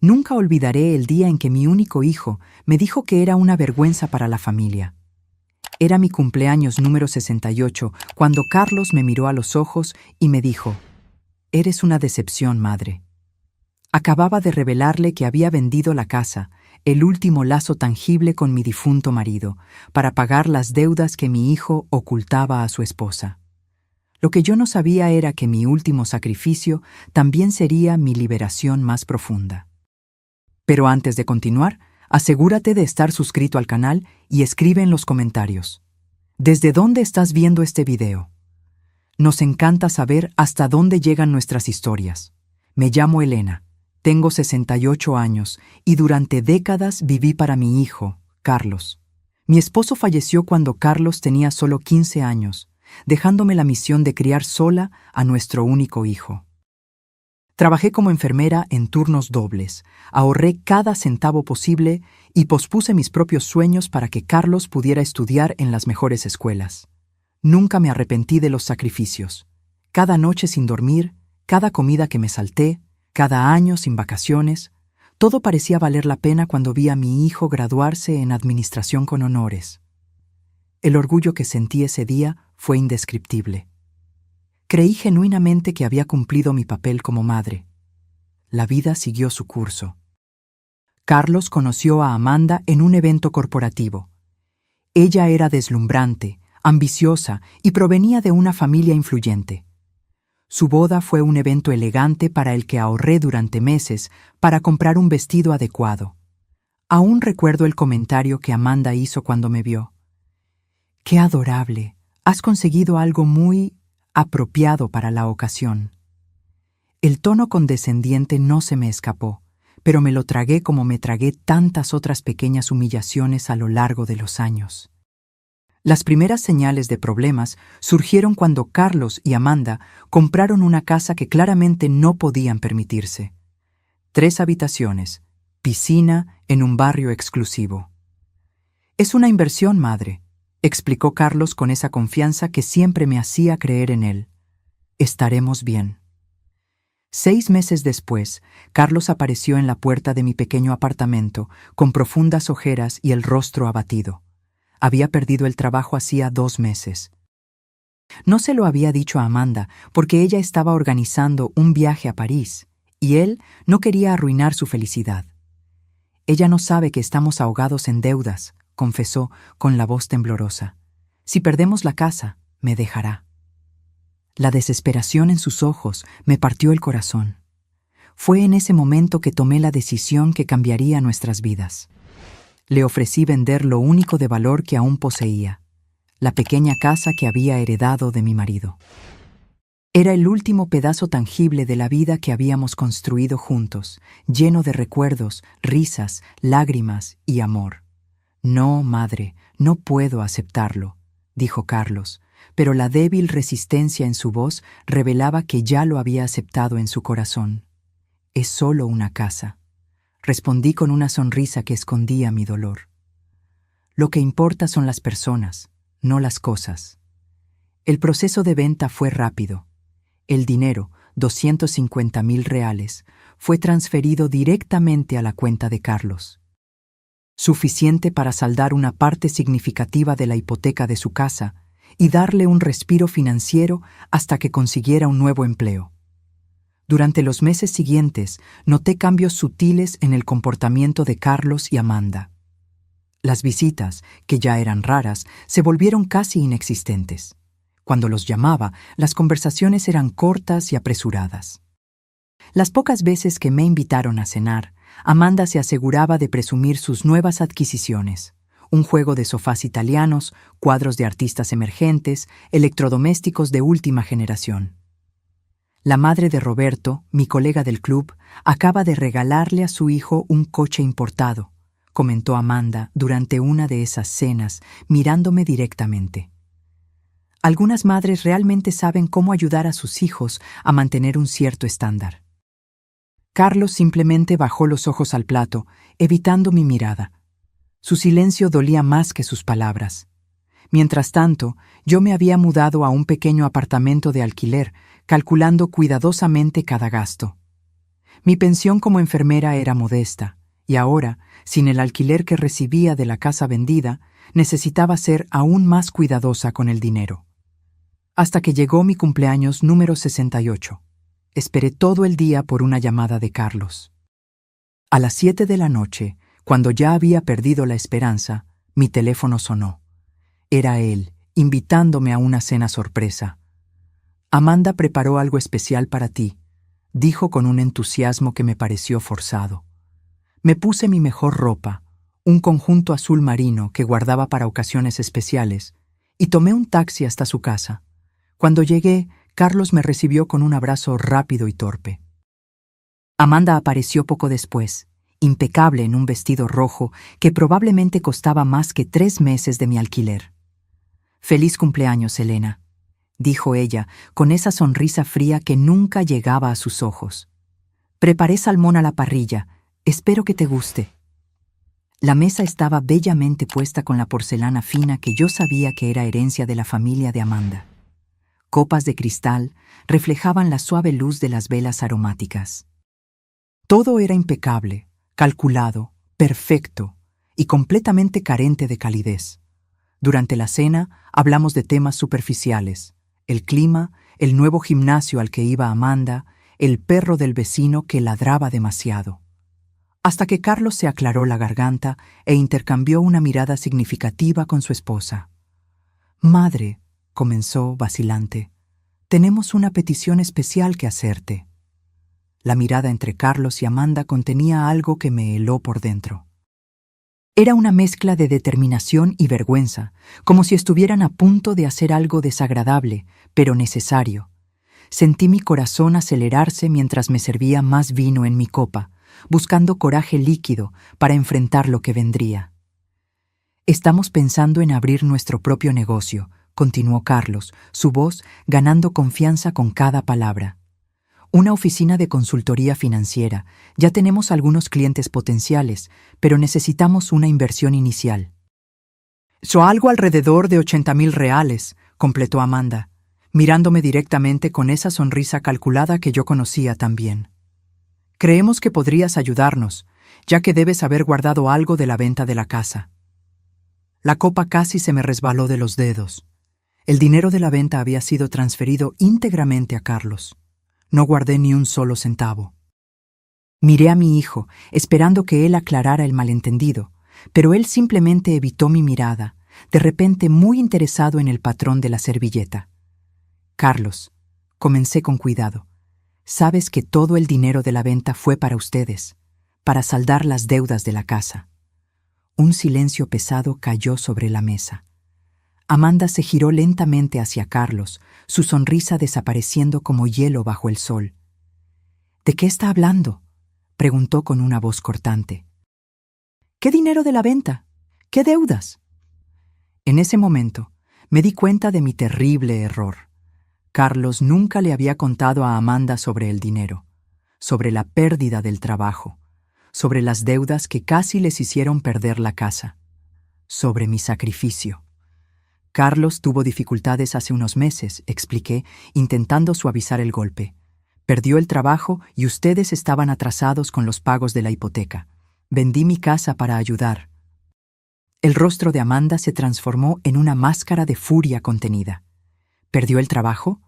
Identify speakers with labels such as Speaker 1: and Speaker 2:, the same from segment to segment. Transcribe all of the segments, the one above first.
Speaker 1: Nunca olvidaré el día en que mi único hijo me dijo que era una vergüenza para la familia. Era mi cumpleaños número 68 cuando Carlos me miró a los ojos y me dijo: «Eres una decepción, madre». Acababa de revelarle que había vendido la casa, el último lazo tangible con mi difunto marido, para pagar las deudas que mi hijo ocultaba a su esposa. Lo que yo no sabía era que mi último sacrificio también sería mi liberación más profunda. Pero antes de continuar, asegúrate de estar suscrito al canal y escribe en los comentarios: ¿desde dónde estás viendo este video? Nos encanta saber hasta dónde llegan nuestras historias. Me llamo Elena, tengo 68 años y durante décadas viví para mi hijo, Carlos. Mi esposo falleció cuando Carlos tenía solo 15 años, dejándome la misión de criar sola a nuestro único hijo. Trabajé como enfermera en turnos dobles, ahorré cada centavo posible y pospuse mis propios sueños para que Carlos pudiera estudiar en las mejores escuelas. Nunca me arrepentí de los sacrificios. Cada noche sin dormir, cada comida que me salté, cada año sin vacaciones, todo parecía valer la pena cuando vi a mi hijo graduarse en administración con honores. El orgullo que sentí ese día fue indescriptible. Creí genuinamente que había cumplido mi papel como madre. La vida siguió su curso. Carlos conoció a Amanda en un evento corporativo. Ella era deslumbrante, ambiciosa y provenía de una familia influyente. Su boda fue un evento elegante para el que ahorré durante meses para comprar un vestido adecuado. Aún recuerdo el comentario que Amanda hizo cuando me vio. «Qué adorable, has conseguido algo muy apropiado para la ocasión». El tono condescendiente no se me escapó, pero me lo tragué como me tragué tantas otras pequeñas humillaciones a lo largo de los años. Las primeras señales de problemas surgieron cuando Carlos y Amanda compraron una casa que claramente no podían permitirse. 3 habitaciones, piscina en un barrio exclusivo. «Es una inversión, madre», explicó Carlos con esa confianza que siempre me hacía creer en él. «Estaremos bien». 6 meses después, Carlos apareció en la puerta de mi pequeño apartamento, con profundas ojeras y el rostro abatido. Había perdido el trabajo hacía 2 meses. No se lo había dicho a Amanda porque ella estaba organizando un viaje a París, y él no quería arruinar su felicidad. «Ella no sabe que estamos ahogados en deudas», confesó con la voz temblorosa. «Si perdemos la casa, me dejará». La desesperación en sus ojos me partió el corazón. Fue en ese momento que tomé la decisión que cambiaría nuestras vidas. Le ofrecí vender lo único de valor que aún poseía, la pequeña casa que había heredado de mi marido. Era el último pedazo tangible de la vida que habíamos construido juntos, lleno de recuerdos, risas, lágrimas y amor. «No, madre, no puedo aceptarlo», dijo Carlos, pero la débil resistencia en su voz revelaba que ya lo había aceptado en su corazón. «Es solo una casa», respondí con una sonrisa que escondía mi dolor. «Lo que importa son las personas, no las cosas». El proceso de venta fue rápido. El dinero, 250,000 reales, fue transferido directamente a la cuenta de Carlos. Suficiente para saldar una parte significativa de la hipoteca de su casa y darle un respiro financiero hasta que consiguiera un nuevo empleo. Durante los meses siguientes, noté cambios sutiles en el comportamiento de Carlos y Amanda. Las visitas, que ya eran raras, se volvieron casi inexistentes. Cuando los llamaba, las conversaciones eran cortas y apresuradas. Las pocas veces que me invitaron a cenar, Amanda se aseguraba de presumir sus nuevas adquisiciones: un juego de sofás italianos, cuadros de artistas emergentes, electrodomésticos de última generación. La madre de Roberto, mi colega del club, acaba de regalarle a su hijo un coche importado, comentó Amanda durante una de esas cenas, mirándome directamente. Algunas madres realmente saben cómo ayudar a sus hijos a mantener un cierto estándar. Carlos simplemente bajó los ojos al plato, evitando mi mirada. Su silencio dolía más que sus palabras. Mientras tanto, yo me había mudado a un pequeño apartamento de alquiler, calculando cuidadosamente cada gasto. Mi pensión como enfermera era modesta, y ahora, sin el alquiler que recibía de la casa vendida, necesitaba ser aún más cuidadosa con el dinero. Hasta que llegó mi cumpleaños número 68. Esperé todo el día por una llamada de Carlos. A las 7 de la noche, cuando ya había perdido la esperanza, mi teléfono sonó. Era él, invitándome a una cena sorpresa. Amanda preparó algo especial para ti, dijo con un entusiasmo que me pareció forzado. Me puse mi mejor ropa, un conjunto azul marino que guardaba para ocasiones especiales, y tomé un taxi hasta su casa. Cuando llegué, Carlos me recibió con un abrazo rápido y torpe. Amanda apareció poco después, impecable en un vestido rojo que probablemente costaba más que 3 meses de mi alquiler. «Feliz cumpleaños, Elena», dijo ella, con esa sonrisa fría que nunca llegaba a sus ojos. «Preparé salmón a la parrilla. Espero que te guste». La mesa estaba bellamente puesta con la porcelana fina que yo sabía que era herencia de la familia de Amanda. Copas de cristal reflejaban la suave luz de las velas aromáticas. Todo era impecable, calculado, perfecto y completamente carente de calidez. Durante la cena hablamos de temas superficiales: el clima, el nuevo gimnasio al que iba Amanda, el perro del vecino que ladraba demasiado. Hasta que Carlos se aclaró la garganta e intercambió una mirada significativa con su esposa. «Madre», comenzó vacilante, «tenemos una petición especial que hacerte». La mirada entre Carlos y Amanda contenía algo que me heló por dentro. Era una mezcla de determinación y vergüenza, como si estuvieran a punto de hacer algo desagradable, pero necesario. Sentí mi corazón acelerarse mientras me servía más vino en mi copa, buscando coraje líquido para enfrentar lo que vendría. «Estamos pensando en abrir nuestro propio negocio», continuó Carlos, su voz ganando confianza con cada palabra. «Una oficina de consultoría financiera. Ya tenemos algunos clientes potenciales, pero necesitamos una inversión inicial». «Algo alrededor de 80,000 reales», completó Amanda, mirándome directamente con esa sonrisa calculada que yo conocía tan bien. «Creemos que podrías ayudarnos, ya que debes haber guardado algo de la venta de la casa». La copa casi se me resbaló de los dedos. El dinero de la venta había sido transferido íntegramente a Carlos. No guardé ni un solo centavo. Miré a mi hijo, esperando que él aclarara el malentendido, pero él simplemente evitó mi mirada, de repente muy interesado en el patrón de la servilleta. «Carlos», comencé con cuidado, «sabes que todo el dinero de la venta fue para ustedes, para saldar las deudas de la casa». Un silencio pesado cayó sobre la mesa. Amanda se giró lentamente hacia Carlos, su sonrisa desapareciendo como hielo bajo el sol. «¿De qué está hablando?», preguntó con una voz cortante. «¿Qué dinero de la venta? ¿Qué deudas?». En ese momento me di cuenta de mi terrible error. Carlos nunca le había contado a Amanda sobre el dinero, sobre la pérdida del trabajo, sobre las deudas que casi les hicieron perder la casa, sobre mi sacrificio. «Carlos tuvo dificultades hace unos meses», expliqué, intentando suavizar el golpe. «Perdió el trabajo y ustedes estaban atrasados con los pagos de la hipoteca. Vendí mi casa para ayudar». El rostro de Amanda se transformó en una máscara de furia contenida. «¿Perdió el trabajo?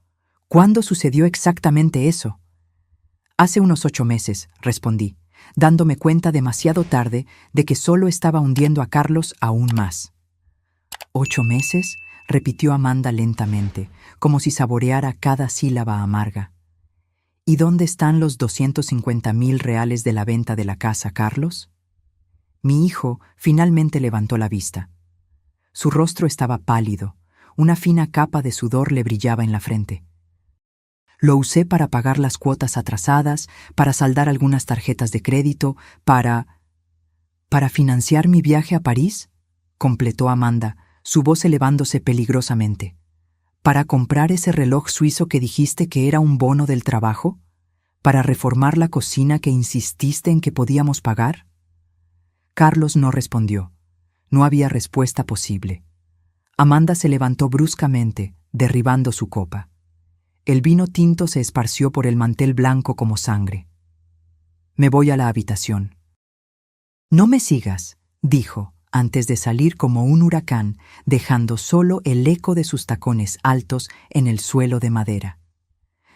Speaker 1: ¿Cuándo sucedió exactamente eso?». «Hace unos 8 meses», respondí, dándome cuenta demasiado tarde de que solo estaba hundiendo a Carlos aún más. «¿8 meses?», repitió Amanda lentamente, como si saboreara cada sílaba amarga. «¿Y dónde están los 250,000 reales de la venta de la casa, Carlos?». Mi hijo finalmente levantó la vista. Su rostro estaba pálido, una fina capa de sudor le brillaba en la frente. «Lo usé para pagar las cuotas atrasadas, para saldar algunas tarjetas de crédito, para financiar mi viaje a París», completó Amanda, su voz elevándose peligrosamente. «¿Para comprar ese reloj suizo que dijiste que era un bono del trabajo? ¿Para reformar la cocina que insististe en que podíamos pagar?». Carlos no respondió. No había respuesta posible. Amanda se levantó bruscamente, derribando su copa. El vino tinto se esparció por el mantel blanco como sangre. Me voy a la habitación. No me sigas, dijo, antes de salir como un huracán, dejando solo el eco de sus tacones altos en el suelo de madera.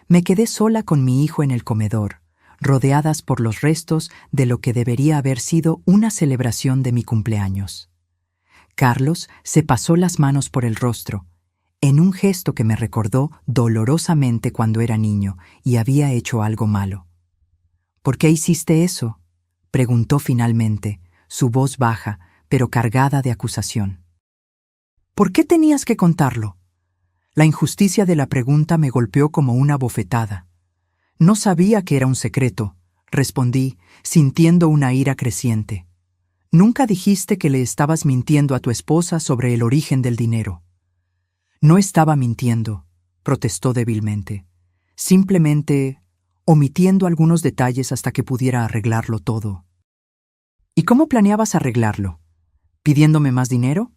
Speaker 1: Me quedé sola con mi hijo en el comedor, rodeadas por los restos de lo que debería haber sido una celebración de mi cumpleaños. Carlos se pasó las manos por el rostro, en un gesto que me recordó dolorosamente cuando era niño y había hecho algo malo. ¿Por qué hiciste eso?, preguntó finalmente, su voz baja, pero cargada de acusación. ¿Por qué tenías que contarlo? La injusticia de la pregunta me golpeó como una bofetada. No sabía que era un secreto, respondí, sintiendo una ira creciente. Nunca dijiste que le estabas mintiendo a tu esposa sobre el origen del dinero. No estaba mintiendo, protestó débilmente. Simplemente omitiendo algunos detalles hasta que pudiera arreglarlo todo. ¿Y cómo planeabas arreglarlo? ¿Pidiéndome más dinero?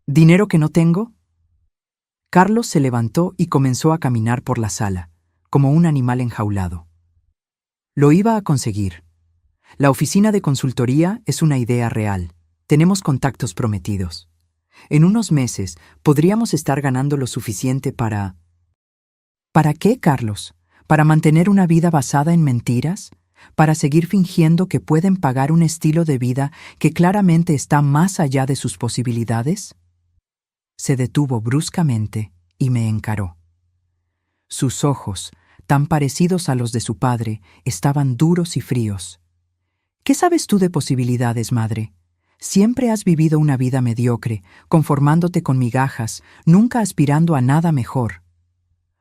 Speaker 1: ¿Dinero que no tengo? Carlos se levantó y comenzó a caminar por la sala, como un animal enjaulado. Lo iba a conseguir. La oficina de consultoría es una idea real. Tenemos contactos prometidos. En unos meses podríamos estar ganando lo suficiente para... ¿Para qué, Carlos? ¿Para mantener una vida basada en mentiras? ¿Para seguir fingiendo que pueden pagar un estilo de vida que claramente está más allá de sus posibilidades? Se detuvo bruscamente y me encaró. Sus ojos, tan parecidos a los de su padre, estaban duros y fríos. ¿Qué sabes tú de posibilidades, madre? Siempre has vivido una vida mediocre, conformándote con migajas, nunca aspirando a nada mejor.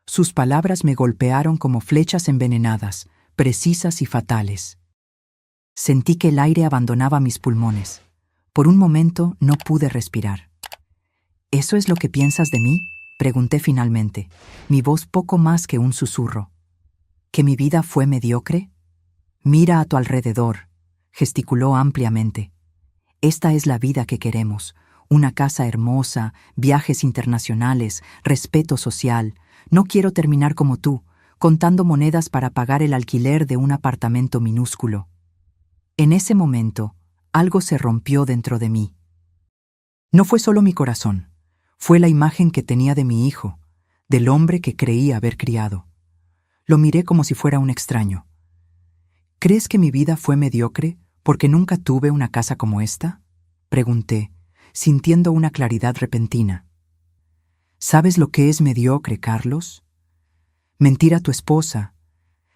Speaker 1: Sus palabras me golpearon como flechas envenenadas, precisas y fatales. Sentí que el aire abandonaba mis pulmones. Por un momento no pude respirar. ¿Eso es lo que piensas de mí?, pregunté finalmente, mi voz poco más que un susurro. ¿Que mi vida fue mediocre? Mira a tu alrededor, gesticuló ampliamente. Esta es la vida que queremos, una casa hermosa, viajes internacionales, respeto social. No quiero terminar como tú, contando monedas para pagar el alquiler de un apartamento minúsculo. En ese momento, algo se rompió dentro de mí. No fue solo mi corazón, fue la imagen que tenía de mi hijo, del hombre que creía haber criado. Lo miré como si fuera un extraño. ¿Crees que mi vida fue mediocre porque nunca tuve una casa como esta?, pregunté, sintiendo una claridad repentina. ¿Sabes lo que es mediocre, Carlos? Mentir a tu esposa,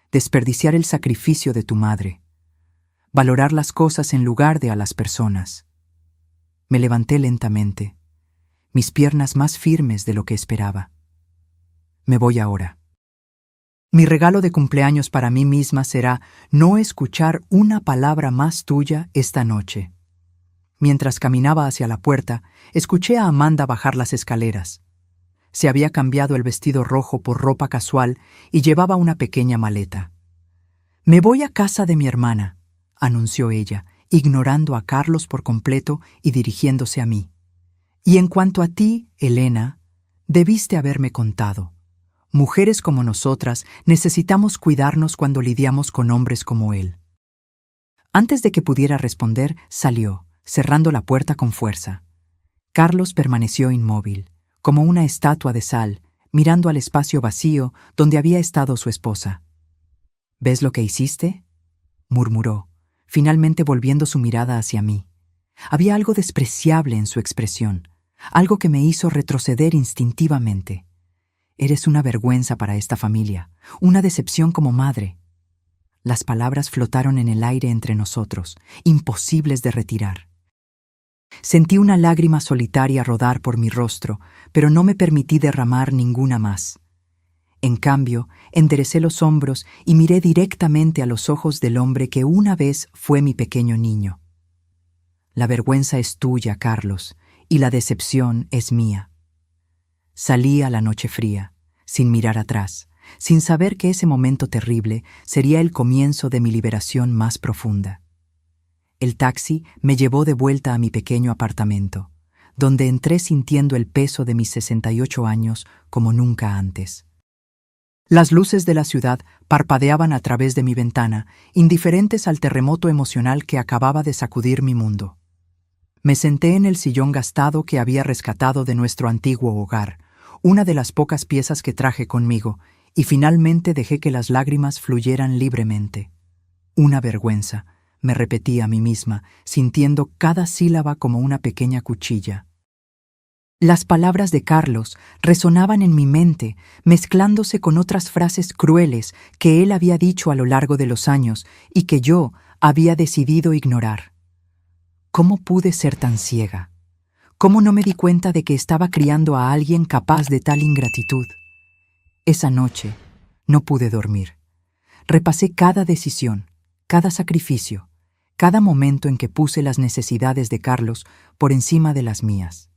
Speaker 1: desperdiciar el sacrificio de tu madre, valorar las cosas en lugar de a las personas. Me levanté lentamente, mis piernas más firmes de lo que esperaba. Me voy ahora. Mi regalo de cumpleaños para mí misma será no escuchar una palabra más tuya esta noche. Mientras caminaba hacia la puerta, escuché a Amanda bajar las escaleras. Se había cambiado el vestido rojo por ropa casual y llevaba una pequeña maleta. «Me voy a casa de mi hermana», anunció ella, ignorando a Carlos por completo y dirigiéndose a mí. «Y en cuanto a ti, Elena, debiste haberme contado. Mujeres como nosotras necesitamos cuidarnos cuando lidiamos con hombres como él». Antes de que pudiera responder, salió, cerrando la puerta con fuerza. Carlos permaneció inmóvil, como una estatua de sal, mirando al espacio vacío donde había estado su esposa. «¿Ves lo que hiciste?», murmuró, finalmente volviendo su mirada hacia mí. Había algo despreciable en su expresión, algo que me hizo retroceder instintivamente. «Eres una vergüenza para esta familia, una decepción como madre». Las palabras flotaron en el aire entre nosotros, imposibles de retirar. Sentí una lágrima solitaria rodar por mi rostro, pero no me permití derramar ninguna más. En cambio, enderecé los hombros y miré directamente a los ojos del hombre que una vez fue mi pequeño niño. «La vergüenza es tuya, Carlos, y la decepción es mía». Salí a la noche fría, sin mirar atrás, sin saber que ese momento terrible sería el comienzo de mi liberación más profunda. El taxi me llevó de vuelta a mi pequeño apartamento, donde entré sintiendo el peso de mis 68 años como nunca antes. Las luces de la ciudad parpadeaban a través de mi ventana, indiferentes al terremoto emocional que acababa de sacudir mi mundo. Me senté en el sillón gastado que había rescatado de nuestro antiguo hogar, una de las pocas piezas que traje conmigo, y finalmente dejé que las lágrimas fluyeran libremente. Una vergüenza, me repetí a mí misma, sintiendo cada sílaba como una pequeña cuchilla. Las palabras de Carlos resonaban en mi mente, mezclándose con otras frases crueles que él había dicho a lo largo de los años y que yo había decidido ignorar. ¿Cómo pude ser tan ciega? ¿Cómo no me di cuenta de que estaba criando a alguien capaz de tal ingratitud? Esa noche no pude dormir. Repasé cada decisión, cada sacrificio, cada momento en que puse las necesidades de Carlos por encima de las mías.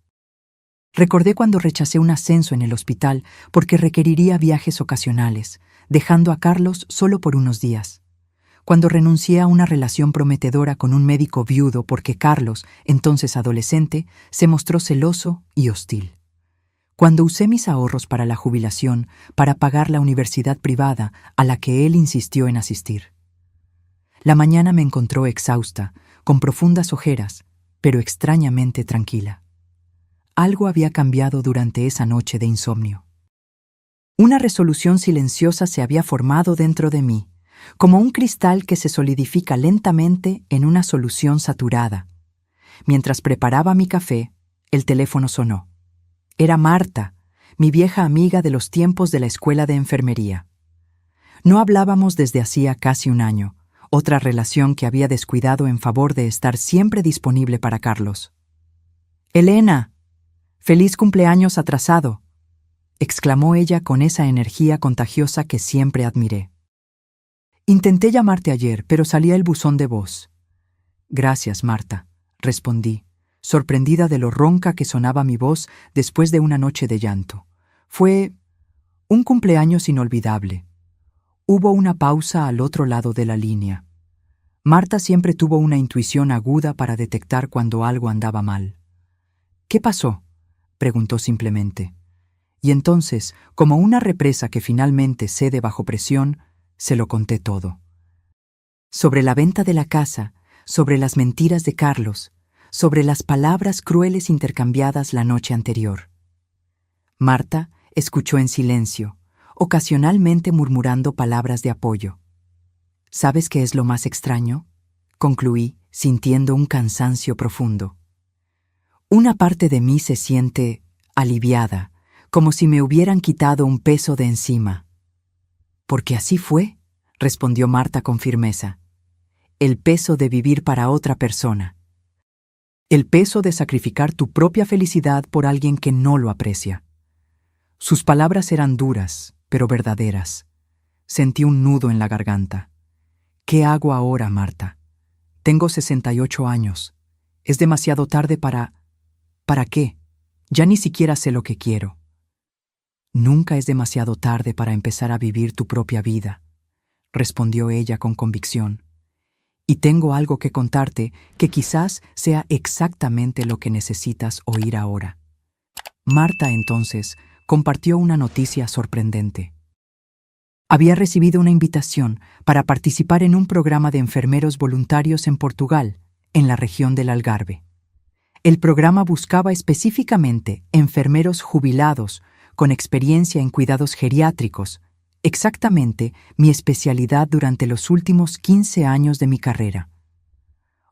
Speaker 1: Recordé cuando rechacé un ascenso en el hospital porque requeriría viajes ocasionales, dejando a Carlos solo por unos días. Cuando renuncié a una relación prometedora con un médico viudo porque Carlos, entonces adolescente, se mostró celoso y hostil. Cuando usé mis ahorros para la jubilación para pagar la universidad privada a la que él insistió en asistir. La mañana me encontró exhausta, con profundas ojeras, pero extrañamente tranquila. Algo había cambiado durante esa noche de insomnio. Una resolución silenciosa se había formado dentro de mí, como un cristal que se solidifica lentamente en una solución saturada. Mientras preparaba mi café, el teléfono sonó. Era Marta, mi vieja amiga de los tiempos de la escuela de enfermería. No hablábamos desde hacía casi un año, otra relación que había descuidado en favor de estar siempre disponible para Carlos. «Elena, feliz cumpleaños atrasado», exclamó ella con esa energía contagiosa que siempre admiré. «Intenté llamarte ayer, pero salía el buzón de voz». «Gracias, Marta», respondí, sorprendida de lo ronca que sonaba mi voz después de una noche de llanto. Fue un cumpleaños inolvidable. Hubo una pausa al otro lado de la línea. Marta siempre tuvo una intuición aguda para detectar cuando algo andaba mal. «¿Qué pasó?», preguntó simplemente. Y entonces, como una represa que finalmente cede bajo presión, se lo conté todo. Sobre la venta de la casa, sobre las mentiras de Carlos, sobre las palabras crueles intercambiadas la noche anterior. Marta escuchó en silencio, ocasionalmente murmurando palabras de apoyo. «¿Sabes qué es lo más extraño?», concluí, sintiendo un cansancio profundo. Una parte de mí se siente aliviada, como si me hubieran quitado un peso de encima. «Porque así fue», respondió Marta con firmeza. «El peso de vivir para otra persona. El peso de sacrificar tu propia felicidad por alguien que no lo aprecia». Sus palabras eran duras, pero verdaderas. Sentí un nudo en la garganta. «¿Qué hago ahora, Marta? Tengo 68 años. Es demasiado tarde para... ¿Para qué? Ya ni siquiera sé lo que quiero». «Nunca es demasiado tarde para empezar a vivir tu propia vida», respondió ella con convicción. «Y tengo algo que contarte que quizás sea exactamente lo que necesitas oír ahora». Marta, entonces, compartió una noticia sorprendente. Había recibido una invitación para participar en un programa de enfermeros voluntarios en Portugal, en la región del Algarve. El programa buscaba específicamente enfermeros jubilados con experiencia en cuidados geriátricos, exactamente mi especialidad durante los últimos 15 años de mi carrera.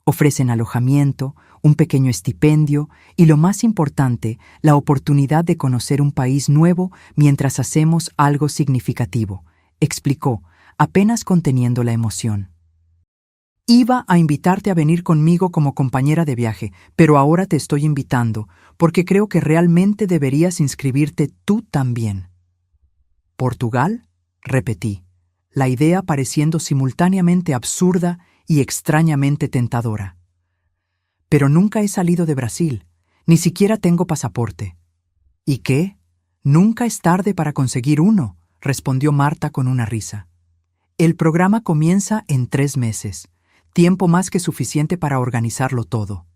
Speaker 1: Ofrecen alojamiento, un pequeño estipendio y, lo más importante, la oportunidad de conocer un país nuevo mientras hacemos algo significativo, explicó, apenas conteniendo la emoción. «Iba a invitarte a venir conmigo como compañera de viaje, pero ahora te estoy invitando porque creo que realmente deberías inscribirte tú también». «¿Portugal?», repetí, la idea pareciendo simultáneamente absurda y extrañamente tentadora. «Pero nunca he salido de Brasil, ni siquiera tengo pasaporte». «¿Y qué? Nunca es tarde para conseguir uno», respondió Marta con una risa. «El programa comienza en 3 meses, tiempo más que suficiente para organizarlo todo».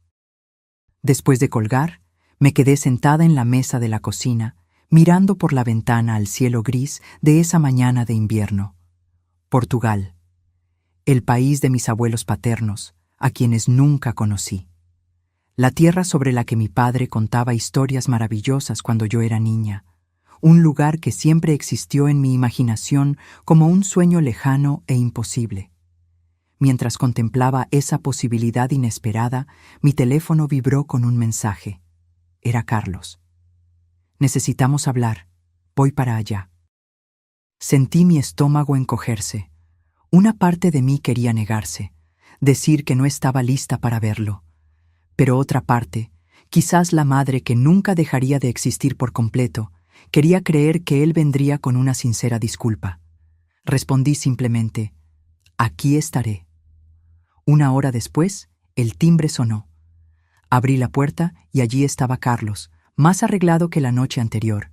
Speaker 1: Después de colgar, me quedé sentada en la mesa de la cocina, mirando por la ventana al cielo gris de esa mañana de invierno. Portugal, el país de mis abuelos paternos, a quienes nunca conocí. La tierra sobre la que mi padre contaba historias maravillosas cuando yo era niña. Un lugar que siempre existió en mi imaginación como un sueño lejano e imposible. Mientras contemplaba esa posibilidad inesperada, mi teléfono vibró con un mensaje. Era Carlos. Necesitamos hablar. Voy para allá. Sentí mi estómago encogerse. Una parte de mí quería negarse, decir que no estaba lista para verlo. Pero otra parte, quizás la madre que nunca dejaría de existir por completo, quería creer que él vendría con una sincera disculpa. Respondí simplemente, aquí estaré. Una hora después, el timbre sonó. Abrí la puerta y allí estaba Carlos, más arreglado que la noche anterior,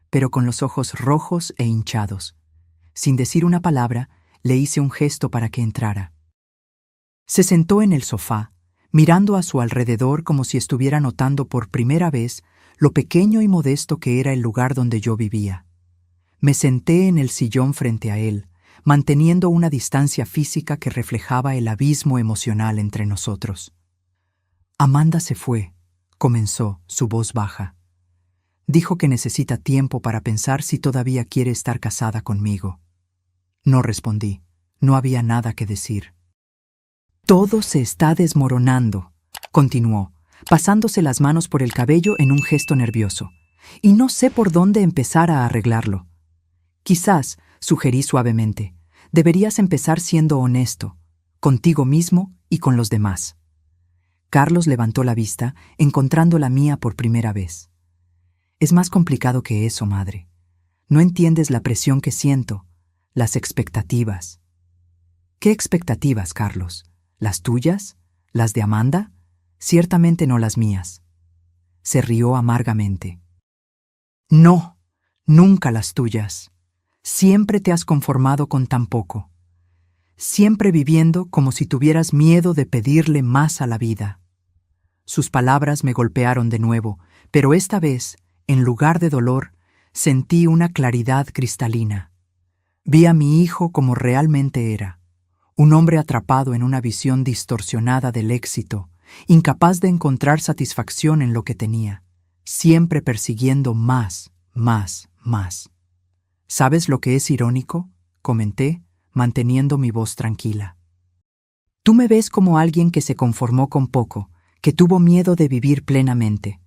Speaker 1: pero con los ojos rojos e hinchados. Sin decir una palabra, le hice un gesto para que entrara. Se sentó en el sofá, mirando a su alrededor como si estuviera notando por primera vez lo pequeño y modesto que era el lugar donde yo vivía. Me senté en el sillón frente a él, manteniendo una distancia física que reflejaba el abismo emocional entre nosotros. Amanda se fue, comenzó, su voz baja. Dijo que necesita tiempo para pensar si todavía quiere estar casada conmigo. No respondí, no había nada que decir. Todo se está desmoronando, continuó, pasándose las manos por el cabello en un gesto nervioso, y no sé por dónde empezar a arreglarlo. Quizás, sugerí suavemente, deberías empezar siendo honesto, contigo mismo y con los demás. Carlos levantó la vista, encontrando la mía por primera vez. Es más complicado que eso, madre. No entiendes la presión que siento, las expectativas. ¿Qué expectativas, Carlos? ¿Las tuyas? ¿Las de Amanda? Ciertamente no las mías. Se rió amargamente. No, nunca las tuyas. Siempre te has conformado con tan poco. Siempre viviendo como si tuvieras miedo de pedirle más a la vida. Sus palabras me golpearon de nuevo, pero esta vez, en lugar de dolor, sentí una claridad cristalina. Vi a mi hijo como realmente era, un hombre atrapado en una visión distorsionada del éxito, incapaz de encontrar satisfacción en lo que tenía, siempre persiguiendo más, más, más. ¿Sabes lo que es irónico?, comenté, manteniendo mi voz tranquila. Tú me ves como alguien que se conformó con poco, que tuvo miedo de vivir plenamente.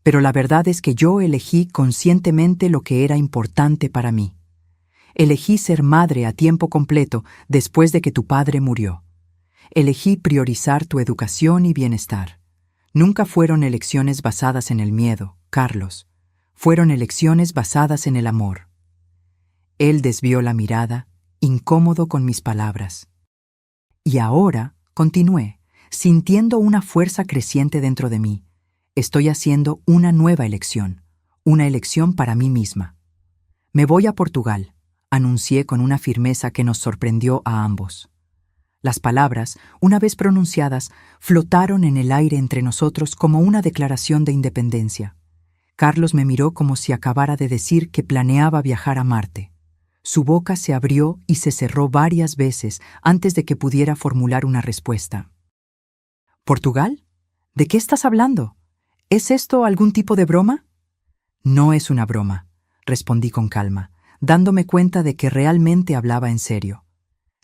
Speaker 1: Pero la verdad es que yo elegí conscientemente lo que era importante para mí. Elegí ser madre a tiempo completo después de que tu padre murió. Elegí priorizar tu educación y bienestar. Nunca fueron elecciones basadas en el miedo, Carlos. Fueron elecciones basadas en el amor. Él desvió la mirada, incómodo con mis palabras. Y ahora, continué, sintiendo una fuerza creciente dentro de mí. Estoy haciendo una nueva elección, una elección para mí misma. Me voy a Portugal, anuncié con una firmeza que nos sorprendió a ambos. Las palabras, una vez pronunciadas, flotaron en el aire entre nosotros como una declaración de independencia. Carlos me miró como si acabara de decir que planeaba viajar a Marte. Su boca se abrió y se cerró varias veces antes de que pudiera formular una respuesta. ¿Portugal? ¿De qué estás hablando? ¿Es esto algún tipo de broma? No es una broma, respondí con calma, dándome cuenta de que realmente hablaba en serio.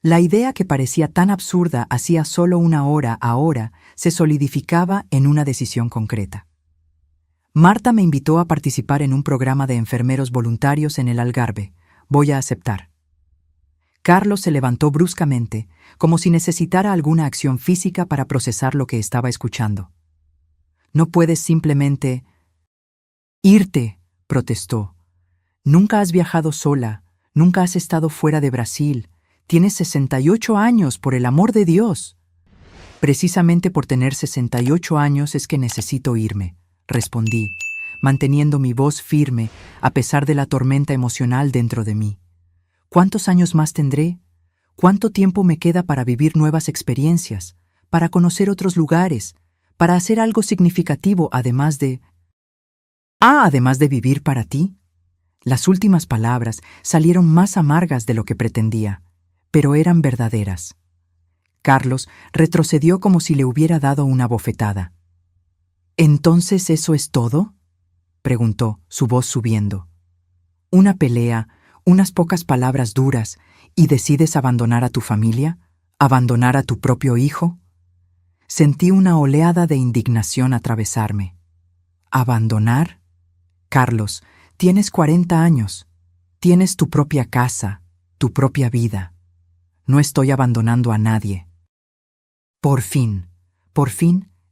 Speaker 1: La idea que parecía tan absurda hacía solo una hora ahora se solidificaba en una decisión concreta. Marta me invitó a participar en un programa de enfermeros voluntarios en el Algarve. Voy a aceptar. Carlos se levantó bruscamente, como si necesitara alguna acción física para procesar lo que estaba escuchando. No puedes simplemente... irte, protestó. Nunca has viajado sola, nunca has estado fuera de Brasil. Tienes 68 años, por el amor de Dios. Precisamente por tener 68 años es que necesito irme, respondí, manteniendo mi voz firme a pesar de la tormenta emocional dentro de mí. ¿Cuántos años más tendré? ¿Cuánto tiempo me queda para vivir nuevas experiencias, para conocer otros lugares, para hacer algo significativo además de... además de vivir para ti? Las últimas palabras salieron más amargas de lo que pretendía, pero eran verdaderas. Carlos retrocedió como si le hubiera dado una bofetada. ¿Entonces eso es todo?, preguntó, su voz subiendo. ¿Una pelea, unas pocas palabras duras, y decides abandonar a tu familia? ¿Abandonar a tu propio hijo? Sentí una oleada de indignación atravesarme. ¿Abandonar? Carlos, tienes 40 años. Tienes tu propia casa, tu propia vida. No estoy abandonando a nadie. Por fin,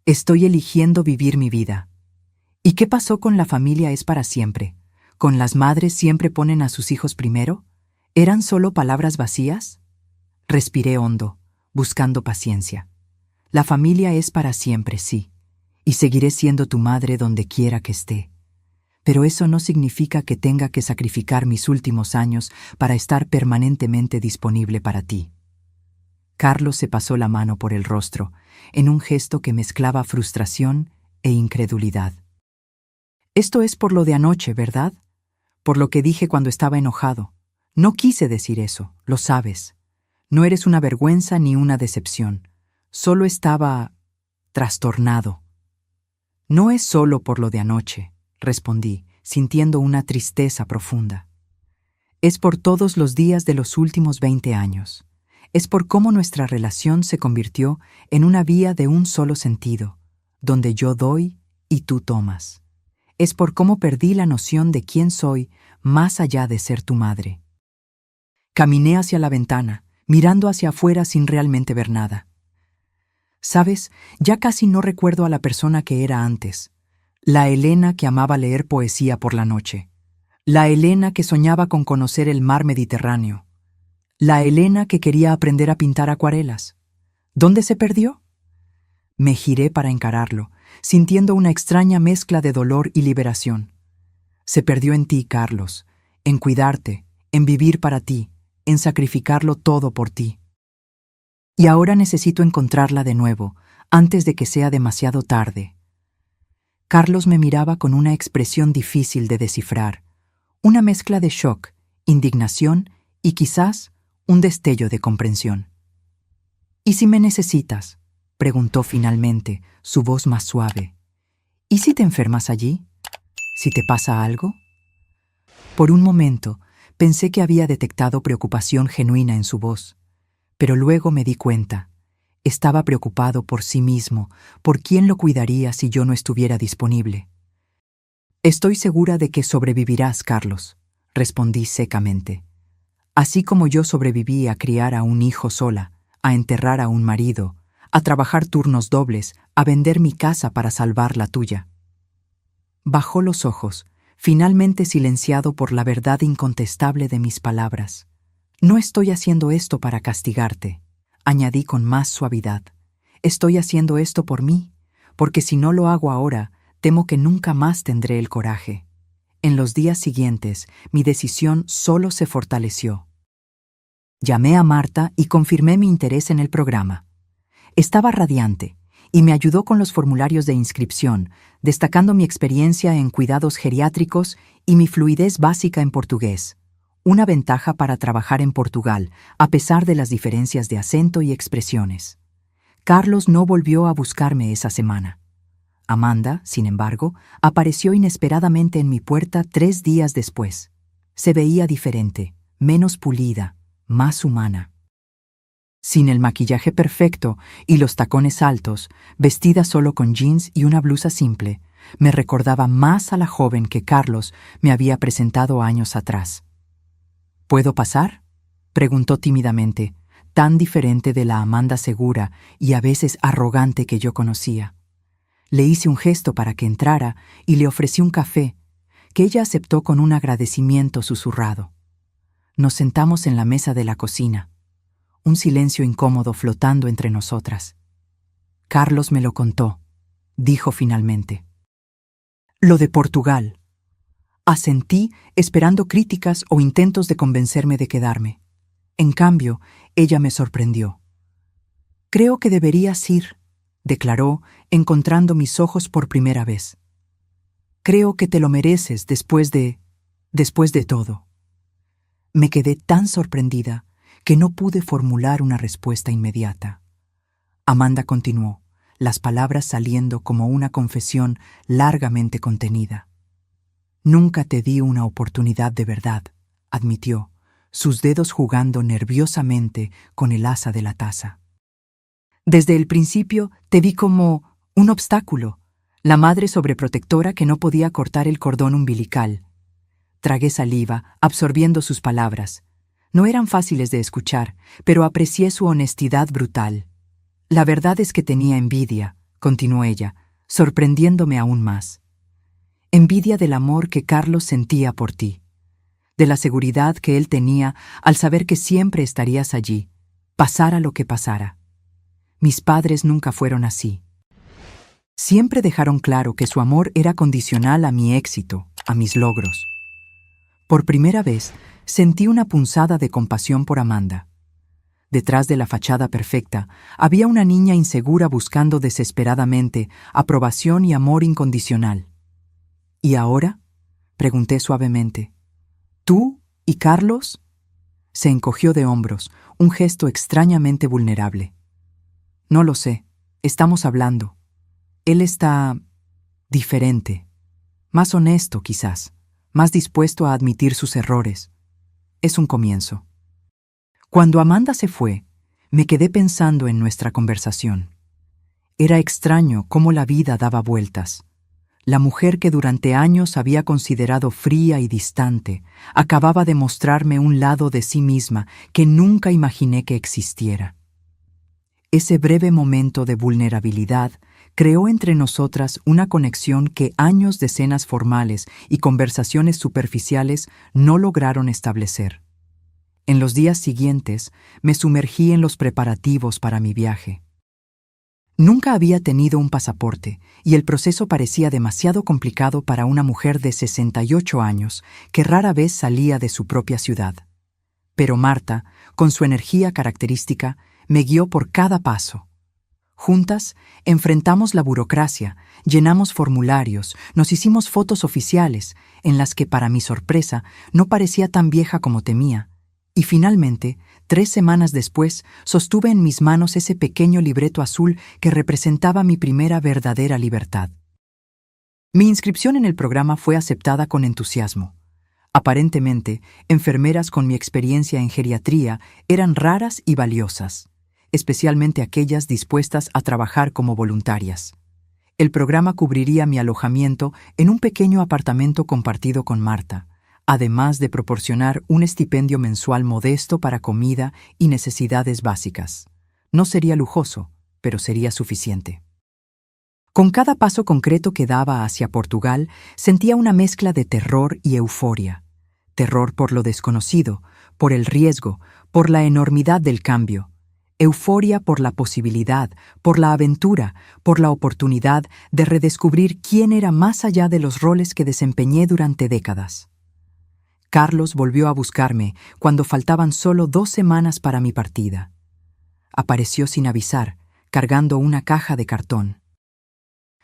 Speaker 1: estoy eligiendo vivir mi vida. ¿Y qué pasó con la familia es para siempre? ¿Con las madres siempre ponen a sus hijos primero? ¿Eran solo palabras vacías? Respiré hondo, buscando paciencia. La familia es para siempre, sí, y seguiré siendo tu madre donde quiera que esté. Pero eso no significa que tenga que sacrificar mis últimos años para estar permanentemente disponible para ti. Carlos se pasó la mano por el rostro, en un gesto que mezclaba frustración e incredulidad. Esto es por lo de anoche, ¿verdad? Por lo que dije cuando estaba enojado. No quise decir eso, lo sabes. No eres una vergüenza ni una decepción. Solo estaba trastornado. No es solo por lo de anoche, respondí, sintiendo una tristeza profunda. Es por todos los días de los últimos 20 años. Es por cómo nuestra relación se convirtió en una vía de un solo sentido, donde yo doy y tú tomas. Es por cómo perdí la noción de quién soy más allá de ser tu madre. Caminé hacia la ventana, mirando hacia afuera sin realmente ver nada. ¿Sabes? Ya casi no recuerdo a la persona que era antes. La Elena que amaba leer poesía por la noche. La Elena que soñaba con conocer el mar Mediterráneo. La Elena que quería aprender a pintar acuarelas. ¿Dónde se perdió? Me giré para encararlo, sintiendo una extraña mezcla de dolor y liberación. Se perdió en ti, Carlos, en cuidarte, en vivir para ti, en sacrificarlo todo por ti. Y ahora necesito encontrarla de nuevo, antes de que sea demasiado tarde. Carlos me miraba con una expresión difícil de descifrar, una mezcla de shock, indignación y quizás un destello de comprensión. ¿Y si me necesitas?, preguntó finalmente, su voz más suave. ¿Y si te enfermas allí? ¿Si te pasa algo? Por un momento pensé que había detectado preocupación genuina en su voz, pero luego me di cuenta. Estaba preocupado por sí mismo, por quién lo cuidaría si yo no estuviera disponible. Estoy segura de que sobrevivirás, Carlos, respondí secamente. Así como yo sobreviví a criar a un hijo sola, a enterrar a un marido, a trabajar turnos dobles, a vender mi casa para salvar la tuya. Bajó los ojos, finalmente silenciado por la verdad incontestable de mis palabras. No estoy haciendo esto para castigarte, añadí con más suavidad. Estoy haciendo esto por mí, porque si no lo hago ahora, temo que nunca más tendré el coraje. En los días siguientes, mi decisión solo se fortaleció. Llamé a Marta y confirmé mi interés en el programa. Estaba radiante y me ayudó con los formularios de inscripción, destacando mi experiencia en cuidados geriátricos y mi fluidez básica en portugués, una ventaja para trabajar en Portugal, a pesar de las diferencias de acento y expresiones. Carlos no volvió a buscarme esa semana. Amanda, sin embargo, apareció inesperadamente en mi puerta 3 días después. Se veía diferente, menos pulida, más humana. Sin el maquillaje perfecto y los tacones altos, vestida solo con jeans y una blusa simple, me recordaba más a la joven que Carlos me había presentado años atrás. ¿Puedo pasar?, preguntó tímidamente, tan diferente de la Amanda segura y a veces arrogante que yo conocía. Le hice un gesto para que entrara y le ofrecí un café, que ella aceptó con un agradecimiento susurrado. Nos sentamos en la mesa de la cocina, un silencio incómodo flotando entre nosotras. Carlos me lo contó, dijo finalmente. Lo de Portugal. Asentí, esperando críticas o intentos de convencerme de quedarme. En cambio, ella me sorprendió. Creo que deberías ir, declaró, encontrando mis ojos por primera vez. Creo que te lo mereces después de... Después de todo, me quedé tan sorprendida que no pude formular una respuesta inmediata. Amanda continuó, las palabras saliendo como una confesión largamente contenida. Nunca te di una oportunidad de verdad, admitió, sus dedos jugando nerviosamente con el asa de la taza. Desde el principio te vi como un obstáculo, la madre sobreprotectora que no podía cortar el cordón umbilical. Tragué saliva, absorbiendo sus palabras. No eran fáciles de escuchar, pero aprecié su honestidad brutal. La verdad es que tenía envidia, continuó ella, sorprendiéndome aún más. Envidia del amor que Carlos sentía por ti, de la seguridad que él tenía al saber que siempre estarías allí, pasara lo que pasara. Mis padres nunca fueron así. Siempre dejaron claro que su amor era condicional a mi éxito, a mis logros. Por primera vez, sentí una punzada de compasión por Amanda. Detrás de la fachada perfecta, había una niña insegura buscando desesperadamente aprobación y amor incondicional. ¿Y ahora?, pregunté suavemente. ¿Tú y Carlos? Se encogió de hombros, un gesto extrañamente vulnerable. No lo sé, estamos hablando. Él está diferente, más honesto quizás, más dispuesto a admitir sus errores. Es un comienzo. Cuando Amanda se fue, me quedé pensando en nuestra conversación. Era extraño cómo la vida daba vueltas. La mujer que durante años había considerado fría y distante, acababa de mostrarme un lado de sí misma que nunca imaginé que existiera. Ese breve momento de vulnerabilidad creó entre nosotras una conexión que años de cenas formales y conversaciones superficiales no lograron establecer. En los días siguientes, me sumergí en los preparativos para mi viaje. Nunca había tenido un pasaporte y el proceso parecía demasiado complicado para una mujer de 68 años que rara vez salía de su propia ciudad. Pero Marta, con su energía característica, me guió por cada paso. Juntas, enfrentamos la burocracia, llenamos formularios, nos hicimos fotos oficiales, en las que, para mi sorpresa, no parecía tan vieja como temía. Y finalmente, 3 semanas después, sostuve en mis manos ese pequeño libreto azul que representaba mi primera verdadera libertad. Mi inscripción en el programa fue aceptada con entusiasmo. Aparentemente, enfermeras con mi experiencia en geriatría eran raras y valiosas, especialmente aquellas dispuestas a trabajar como voluntarias. El programa cubriría mi alojamiento en un pequeño apartamento compartido con Marta, además de proporcionar un estipendio mensual modesto para comida y necesidades básicas. No sería lujoso, pero sería suficiente. Con cada paso concreto que daba hacia Portugal, sentía una mezcla de terror y euforia. Terror por lo desconocido, por el riesgo, por la enormidad del cambio. Euforia por la posibilidad, por la aventura, por la oportunidad de redescubrir quién era más allá de los roles que desempeñé durante décadas. Carlos volvió a buscarme cuando faltaban solo 2 semanas para mi partida. Apareció sin avisar, cargando una caja de cartón.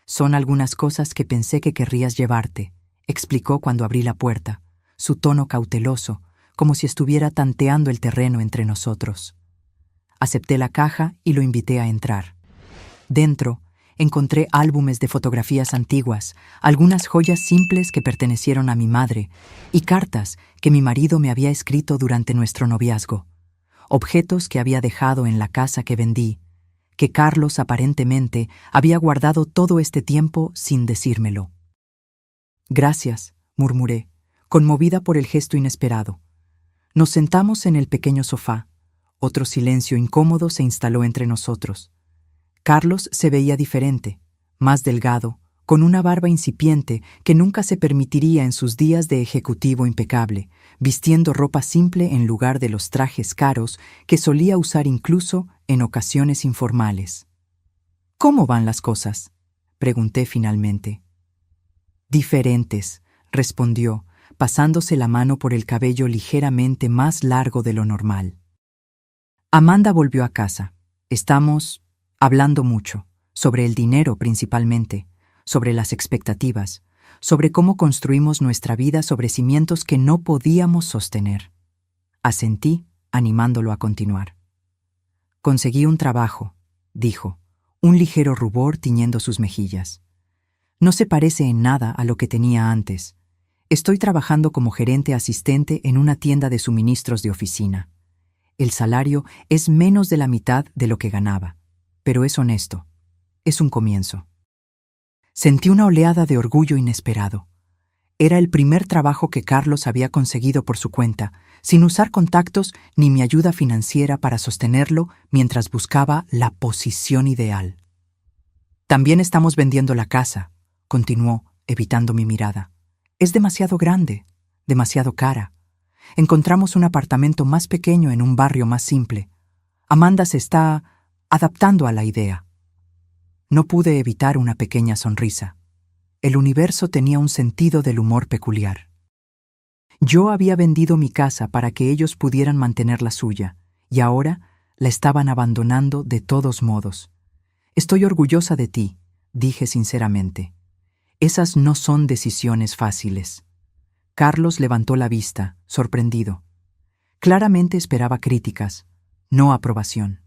Speaker 1: «Son algunas cosas que pensé que querrías llevarte», explicó cuando abrí la puerta, su tono cauteloso, como si estuviera tanteando el terreno entre nosotros. Acepté la caja y lo invité a entrar. Dentro, encontré álbumes de fotografías antiguas, algunas joyas simples que pertenecieron a mi madre y cartas que mi marido me había escrito durante nuestro noviazgo. Objetos que había dejado en la casa que vendí, que Carlos aparentemente había guardado todo este tiempo sin decírmelo. «Gracias», murmuré, conmovida por el gesto inesperado. Nos sentamos en el pequeño sofá. Otro silencio incómodo se instaló entre nosotros. Carlos se veía diferente, más delgado, con una barba incipiente que nunca se permitiría en sus días de ejecutivo impecable, vistiendo ropa simple en lugar de los trajes caros que solía usar incluso en ocasiones informales. «¿Cómo van las cosas?», pregunté finalmente. «Diferentes», respondió, pasándose la mano por el cabello ligeramente más largo de lo normal. Amanda volvió a casa. Estamos hablando mucho, sobre el dinero principalmente, sobre las expectativas, sobre cómo construimos nuestra vida sobre cimientos que no podíamos sostener. Asentí, animándolo a continuar. Conseguí un trabajo, dijo, un ligero rubor tiñendo sus mejillas. No se parece en nada a lo que tenía antes. Estoy trabajando como gerente asistente en una tienda de suministros de oficina. El salario es menos de la mitad de lo que ganaba, pero es honesto. Es un comienzo. Sentí una oleada de orgullo inesperado. Era el primer trabajo que Carlos había conseguido por su cuenta, sin usar contactos ni mi ayuda financiera para sostenerlo mientras buscaba la posición ideal. También estamos vendiendo la casa, continuó, evitando mi mirada. Es demasiado grande, demasiado cara. Encontramos un apartamento más pequeño en un barrio más simple. Amanda se está adaptando a la idea. No pude evitar una pequeña sonrisa. El universo tenía un sentido del humor peculiar. Yo había vendido mi casa para que ellos pudieran mantener la suya, y ahora la estaban abandonando de todos modos. Estoy orgullosa de ti, dije sinceramente. Esas no son decisiones fáciles. Carlos levantó la vista, sorprendido. Claramente esperaba críticas, no aprobación.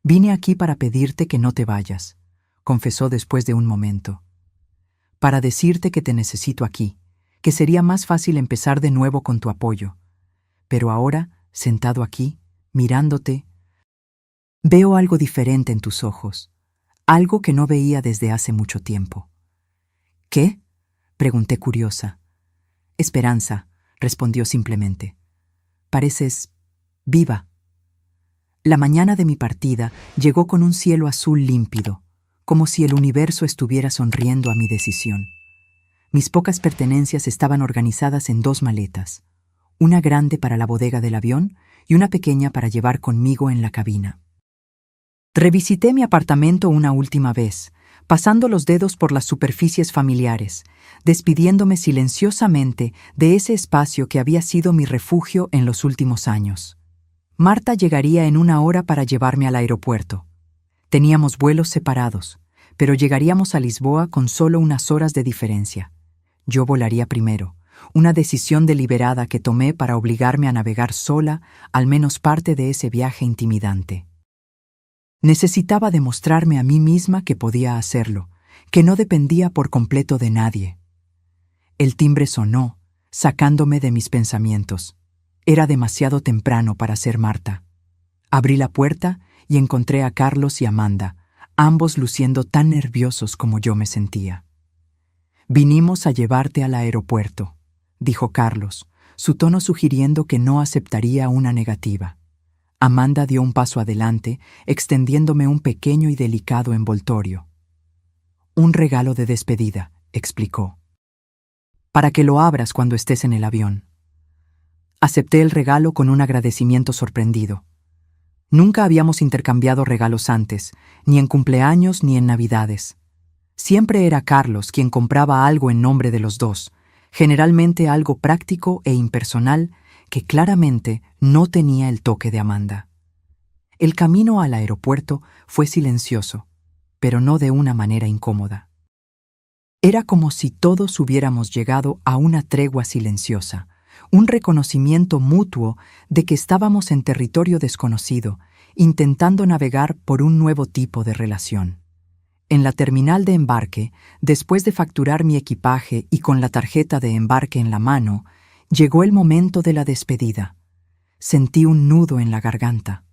Speaker 1: Vine aquí para pedirte que no te vayas, confesó después de un momento. Para decirte que te necesito aquí, que sería más fácil empezar de nuevo con tu apoyo. Pero ahora, sentado aquí, mirándote, veo algo diferente en tus ojos, algo que no veía desde hace mucho tiempo. ¿Qué? Pregunté curiosa. Esperanza, respondió simplemente. Pareces viva. La mañana de mi partida llegó con un cielo azul límpido, como si el universo estuviera sonriendo a mi decisión. Mis pocas pertenencias estaban organizadas en 2 maletas, una grande para la bodega del avión y una pequeña para llevar conmigo en la cabina. Revisité mi apartamento una última vez, pasando los dedos por las superficies familiares, despidiéndome silenciosamente de ese espacio que había sido mi refugio en los últimos años. Marta llegaría en 1 hora para llevarme al aeropuerto. Teníamos vuelos separados, pero llegaríamos a Lisboa con solo unas horas de diferencia. Yo volaría primero, una decisión deliberada que tomé para obligarme a navegar sola al menos parte de ese viaje intimidante. Necesitaba demostrarme a mí misma que podía hacerlo, que no dependía por completo de nadie. El timbre sonó, sacándome de mis pensamientos. Era demasiado temprano para ser Marta. Abrí la puerta y encontré a Carlos y Amanda, ambos luciendo tan nerviosos como yo me sentía. «Vinimos a llevarte al aeropuerto», dijo Carlos, su tono sugiriendo que no aceptaría una negativa. Amanda dio un paso adelante, extendiéndome un pequeño y delicado envoltorio. «Un regalo de despedida», explicó. «Para que lo abras cuando estés en el avión». Acepté el regalo con un agradecimiento sorprendido. Nunca habíamos intercambiado regalos antes, ni en cumpleaños ni en Navidades. Siempre era Carlos quien compraba algo en nombre de los dos, generalmente algo práctico e impersonal que claramente no tenía el toque de Amanda. El camino al aeropuerto fue silencioso, pero no de una manera incómoda. Era como si todos hubiéramos llegado a una tregua silenciosa, un reconocimiento mutuo de que estábamos en territorio desconocido, intentando navegar por un nuevo tipo de relación. En la terminal de embarque, después de facturar mi equipaje y con la tarjeta de embarque en la mano, llegó el momento de la despedida. Sentí un nudo en la garganta.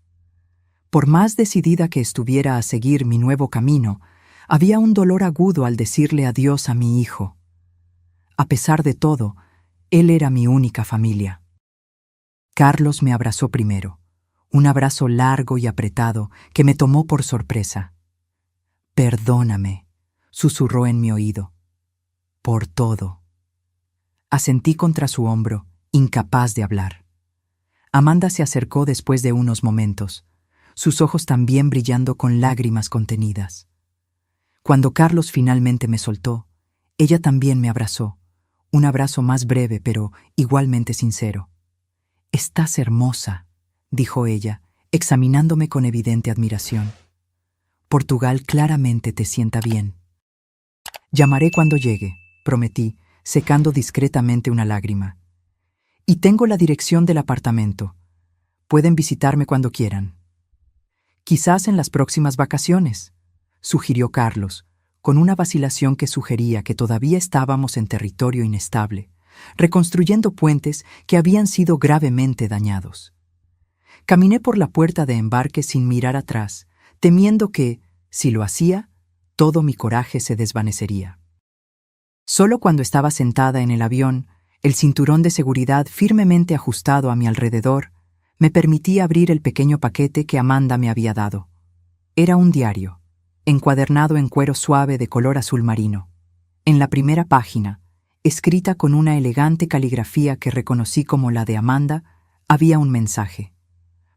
Speaker 1: Por más decidida que estuviera a seguir mi nuevo camino, había un dolor agudo al decirle adiós a mi hijo. A pesar de todo, él era mi única familia. Carlos me abrazó primero, un abrazo largo y apretado que me tomó por sorpresa. «Perdóname», susurró en mi oído. «Por todo». Asentí contra su hombro, incapaz de hablar. Amanda se acercó después de unos momentos, sus ojos también brillando con lágrimas contenidas. Cuando Carlos finalmente me soltó, ella también me abrazó, un abrazo más breve pero igualmente sincero. «Estás hermosa», dijo ella, examinándome con evidente admiración. «Portugal claramente te sienta bien». «Llamaré cuando llegue», prometí, secando discretamente una lágrima. Y tengo la dirección del apartamento. Pueden visitarme cuando quieran. Quizás en las próximas vacaciones, sugirió Carlos, con una vacilación que sugería que todavía estábamos en territorio inestable, reconstruyendo puentes que habían sido gravemente dañados. Caminé por la puerta de embarque sin mirar atrás, temiendo que, si lo hacía, todo mi coraje se desvanecería. Solo cuando estaba sentada en el avión, el cinturón de seguridad firmemente ajustado a mi alrededor, me permití abrir el pequeño paquete que Amanda me había dado. Era un diario, encuadernado en cuero suave de color azul marino. En la primera página, escrita con una elegante caligrafía que reconocí como la de Amanda, había un mensaje.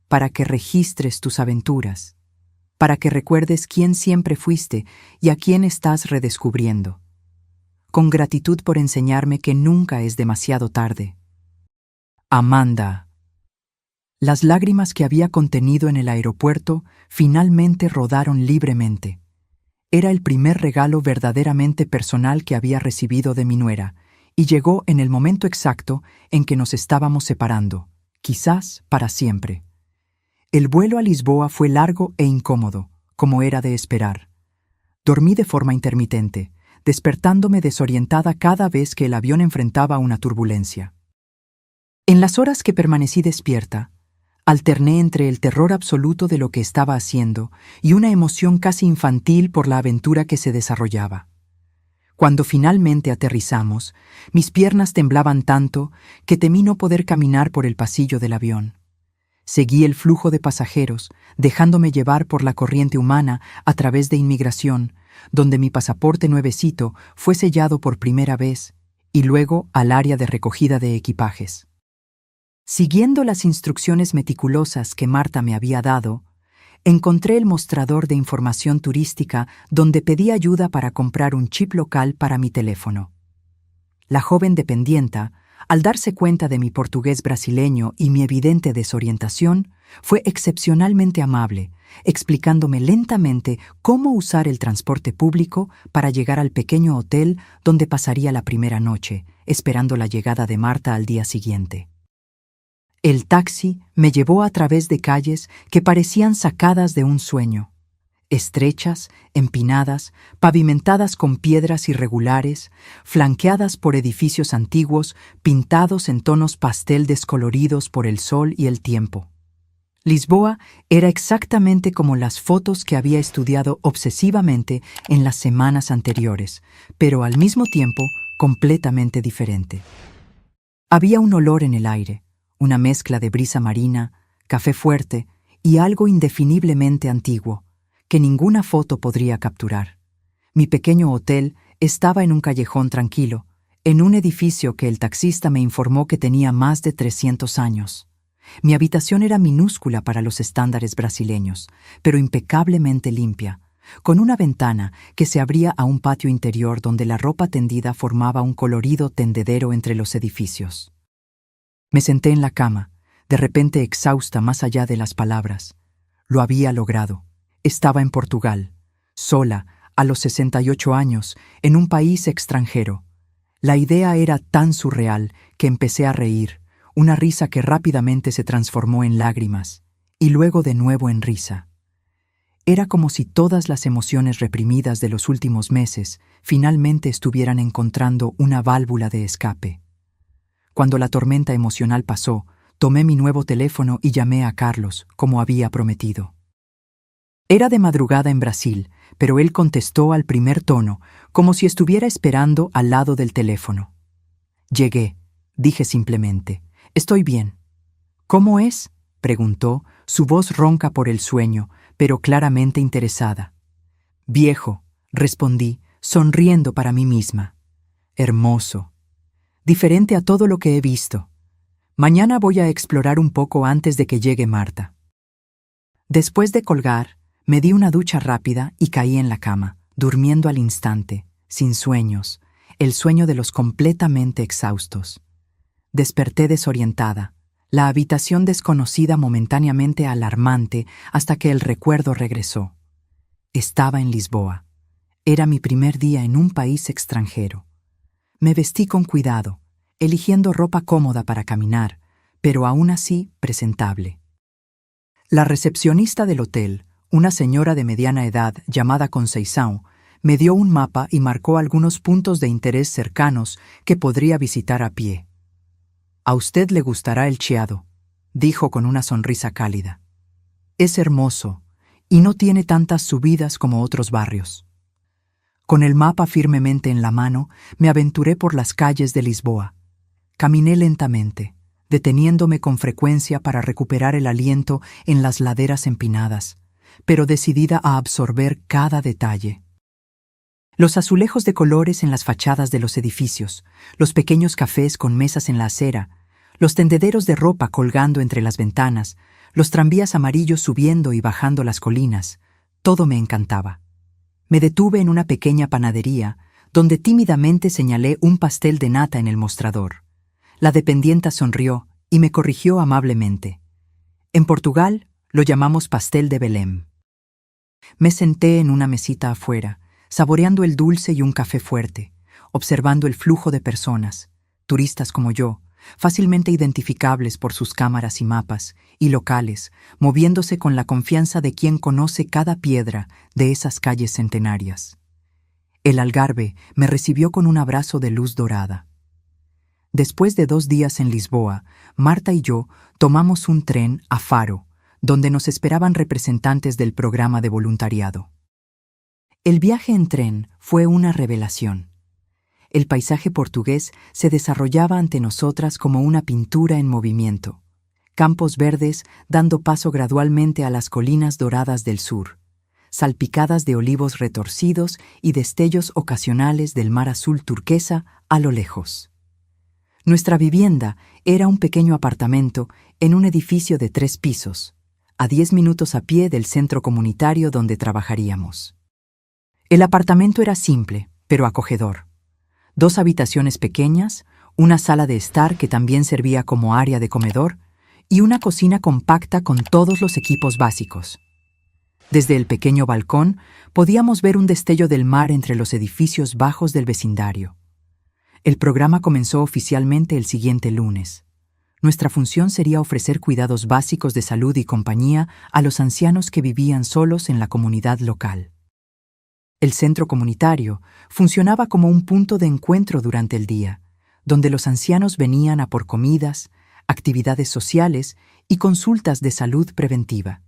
Speaker 1: Para que registres tus aventuras, para que recuerdes quién siempre fuiste y a quién estás redescubriendo. Con gratitud por enseñarme que nunca es demasiado tarde. Amanda. Las lágrimas que había contenido en el aeropuerto finalmente rodaron libremente. Era el primer regalo verdaderamente personal que había recibido de mi nuera, y llegó en el momento exacto en que nos estábamos separando, quizás para siempre. El vuelo a Lisboa fue largo e incómodo, como era de esperar. Dormí de forma intermitente, despertándome desorientada cada vez que el avión enfrentaba una turbulencia. En las horas que permanecí despierta, alterné entre el terror absoluto de lo que estaba haciendo y una emoción casi infantil por la aventura que se desarrollaba. Cuando finalmente aterrizamos, mis piernas temblaban tanto que temí no poder caminar por el pasillo del avión. Seguí el flujo de pasajeros, dejándome llevar por la corriente humana a través de inmigración, donde mi pasaporte nuevecito fue sellado por primera vez, y luego al área de recogida de equipajes. Siguiendo las instrucciones meticulosas que Marta me había dado, encontré el mostrador de información turística donde pedí ayuda para comprar un chip local para mi teléfono. La joven dependienta, al darse cuenta de mi portugués brasileño y mi evidente desorientación, fue excepcionalmente amable, explicándome lentamente cómo usar el transporte público para llegar al pequeño hotel donde pasaría la primera noche, esperando la llegada de Marta al día siguiente. El taxi me llevó a través de calles que parecían sacadas de un sueño. Estrechas, empinadas, pavimentadas con piedras irregulares, flanqueadas por edificios antiguos, pintados en tonos pastel descoloridos por el sol y el tiempo. Lisboa era exactamente como las fotos que había estudiado obsesivamente en las semanas anteriores, pero al mismo tiempo completamente diferente. Había un olor en el aire, una mezcla de brisa marina, café fuerte y algo indefiniblemente antiguo, que ninguna foto podría capturar. Mi pequeño hotel estaba en un callejón tranquilo, en un edificio que el taxista me informó que tenía más de 300 años. Mi habitación era minúscula para los estándares brasileños, pero impecablemente limpia, con una ventana que se abría a un patio interior donde la ropa tendida formaba un colorido tendedero entre los edificios. Me senté en la cama, de repente exhausta más allá de las palabras. Lo había logrado. Estaba en Portugal, sola, a los 68 años, en un país extranjero. La idea era tan surreal que empecé a reír, una risa que rápidamente se transformó en lágrimas, y luego de nuevo en risa. Era como si todas las emociones reprimidas de los últimos meses finalmente estuvieran encontrando una válvula de escape. Cuando la tormenta emocional pasó, tomé mi nuevo teléfono y llamé a Carlos, como había prometido. Era de madrugada en Brasil, pero él contestó al primer tono, como si estuviera esperando al lado del teléfono. Llegué, dije simplemente. Estoy bien. ¿Cómo es?, preguntó, su voz ronca por el sueño, pero claramente interesada. Viejo, respondí, sonriendo para mí misma. Hermoso. Diferente a todo lo que he visto. Mañana voy a explorar un poco antes de que llegue Marta. Después de colgar, me di una ducha rápida y caí en la cama, durmiendo al instante, sin sueños, el sueño de los completamente exhaustos. Desperté desorientada, la habitación desconocida momentáneamente alarmante hasta que el recuerdo regresó. Estaba en Lisboa. Era mi primer día en un país extranjero. Me vestí con cuidado, eligiendo ropa cómoda para caminar, pero aún así presentable. La recepcionista del hotel, una señora de mediana edad llamada Conceição, me dio un mapa y marcó algunos puntos de interés cercanos que podría visitar a pie. «A usted le gustará el Chiado», dijo con una sonrisa cálida. «Es hermoso y no tiene tantas subidas como otros barrios». Con el mapa firmemente en la mano, me aventuré por las calles de Lisboa. Caminé lentamente, deteniéndome con frecuencia para recuperar el aliento en las laderas empinadas, pero decidida a absorber cada detalle. Los azulejos de colores en las fachadas de los edificios, los pequeños cafés con mesas en la acera, los tendederos de ropa colgando entre las ventanas, los tranvías amarillos subiendo y bajando las colinas, todo me encantaba. Me detuve en una pequeña panadería, donde tímidamente señalé un pastel de nata en el mostrador. La dependienta sonrió y me corrigió amablemente. En Portugal lo llamamos pastel de Belém. Me senté en una mesita afuera, saboreando el dulce y un café fuerte, observando el flujo de personas, turistas como yo, fácilmente identificables por sus cámaras y mapas, y locales, moviéndose con la confianza de quien conoce cada piedra de esas calles centenarias. El Algarve me recibió con un abrazo de luz dorada. Después de 2 días en Lisboa, Marta y yo tomamos un tren a Faro, donde nos esperaban representantes del programa de voluntariado. El viaje en tren fue una revelación. El paisaje portugués se desarrollaba ante nosotras como una pintura en movimiento. Campos verdes dando paso gradualmente a las colinas doradas del sur, salpicadas de olivos retorcidos y destellos ocasionales del mar azul turquesa a lo lejos. Nuestra vivienda era un pequeño apartamento en un edificio de 3 pisos, a 10 minutos a pie del centro comunitario donde trabajaríamos. El apartamento era simple, pero acogedor. 2 habitaciones pequeñas, una sala de estar que también servía como área de comedor y una cocina compacta con todos los equipos básicos. Desde el pequeño balcón podíamos ver un destello del mar entre los edificios bajos del vecindario. El programa comenzó oficialmente el siguiente lunes. Nuestra función sería ofrecer cuidados básicos de salud y compañía a los ancianos que vivían solos en la comunidad local. El centro comunitario funcionaba como un punto de encuentro durante el día, donde los ancianos venían a por comidas, actividades sociales y consultas de salud preventiva.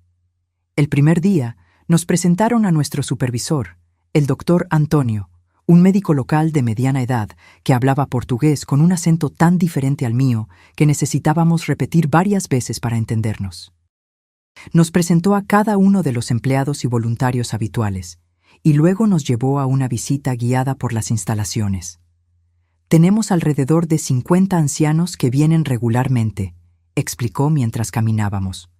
Speaker 1: El primer día nos presentaron a nuestro supervisor, el doctor Antonio, un médico local de mediana edad que hablaba portugués con un acento tan diferente al mío que necesitábamos repetir varias veces para entendernos. Nos presentó a cada uno de los empleados y voluntarios habituales, y luego nos llevó a una visita guiada por las instalaciones. «Tenemos alrededor de 50 ancianos que vienen regularmente», explicó mientras caminábamos.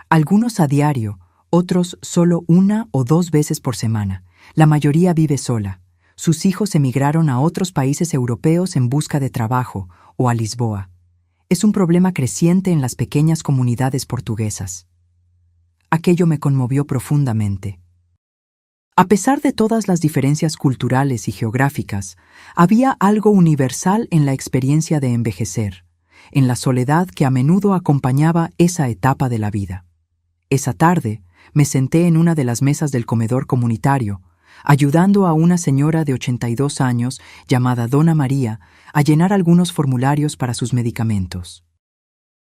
Speaker 1: «Algunos a diario, otros solo 1 o 2 veces por semana. La mayoría vive sola. Sus hijos emigraron a otros países europeos en busca de trabajo o a Lisboa. Es un problema creciente en las pequeñas comunidades portuguesas». Aquello me conmovió profundamente. A pesar de todas las diferencias culturales y geográficas, había algo universal en la experiencia de envejecer, en la soledad que a menudo acompañaba esa etapa de la vida. Esa tarde, me senté en una de las mesas del comedor comunitario, ayudando a una señora de 82 años llamada Dona María a llenar algunos formularios para sus medicamentos.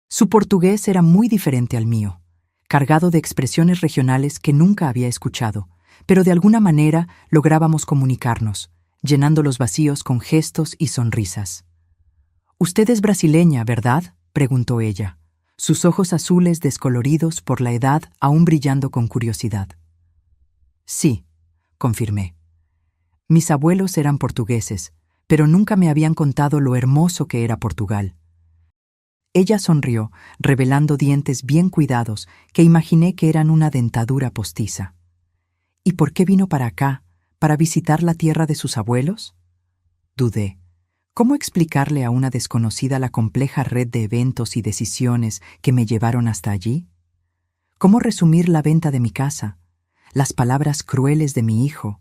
Speaker 1: Su portugués era muy diferente al mío, cargado de expresiones regionales que nunca había escuchado, pero de alguna manera lográbamos comunicarnos, llenando los vacíos con gestos y sonrisas. «Usted es brasileña, ¿verdad?», preguntó ella, sus ojos azules descoloridos por la edad aún brillando con curiosidad. «Sí», confirmé. Mis abuelos eran portugueses, pero nunca me habían contado lo hermoso que era Portugal. Ella sonrió, revelando dientes bien cuidados que imaginé que eran una dentadura postiza. ¿Y por qué vino para acá, para visitar la tierra de sus abuelos? Dudé. ¿Cómo explicarle a una desconocida la compleja red de eventos y decisiones que me llevaron hasta allí? ¿Cómo resumir la venta de mi casa, las palabras crueles de mi hijo,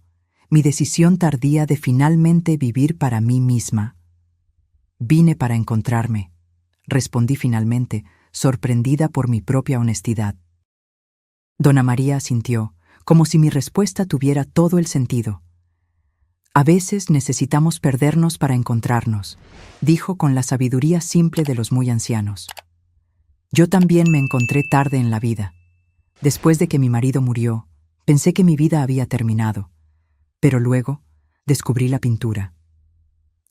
Speaker 1: mi decisión tardía de finalmente vivir para mí misma, Vine para encontrarme, respondí finalmente, sorprendida por mi propia honestidad. Dona María asintió, como si mi respuesta tuviera todo el sentido. A veces necesitamos perdernos para encontrarnos, dijo con la sabiduría simple de los muy ancianos. Yo también me encontré tarde en la vida. Después de que mi marido murió, pensé que mi vida había terminado, pero luego descubrí la pintura.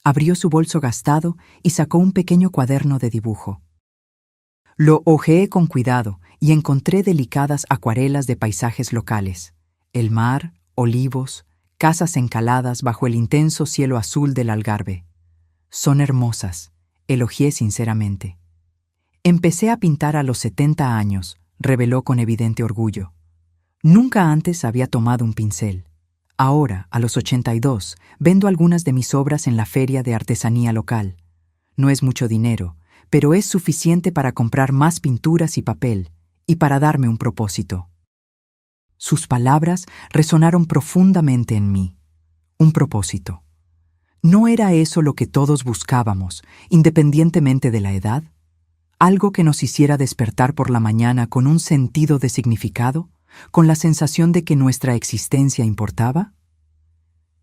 Speaker 1: Abrió su bolso gastado y sacó un pequeño cuaderno de dibujo. Lo hojeé con cuidado y encontré delicadas acuarelas de paisajes locales: el mar, olivos, casas encaladas bajo el intenso cielo azul del Algarve. Son hermosas, elogié sinceramente. Empecé a pintar a los 70 años, reveló con evidente orgullo. Nunca antes había tomado un pincel. Ahora, a los 82, vendo algunas de mis obras en la feria de artesanía local. No es mucho dinero, pero es suficiente para comprar más pinturas y papel, y para darme un propósito. Sus palabras resonaron profundamente en mí. Un propósito. ¿No era eso lo que todos buscábamos, independientemente de la edad? ¿Algo que nos hiciera despertar por la mañana con un sentido de significado, con la sensación de que nuestra existencia importaba?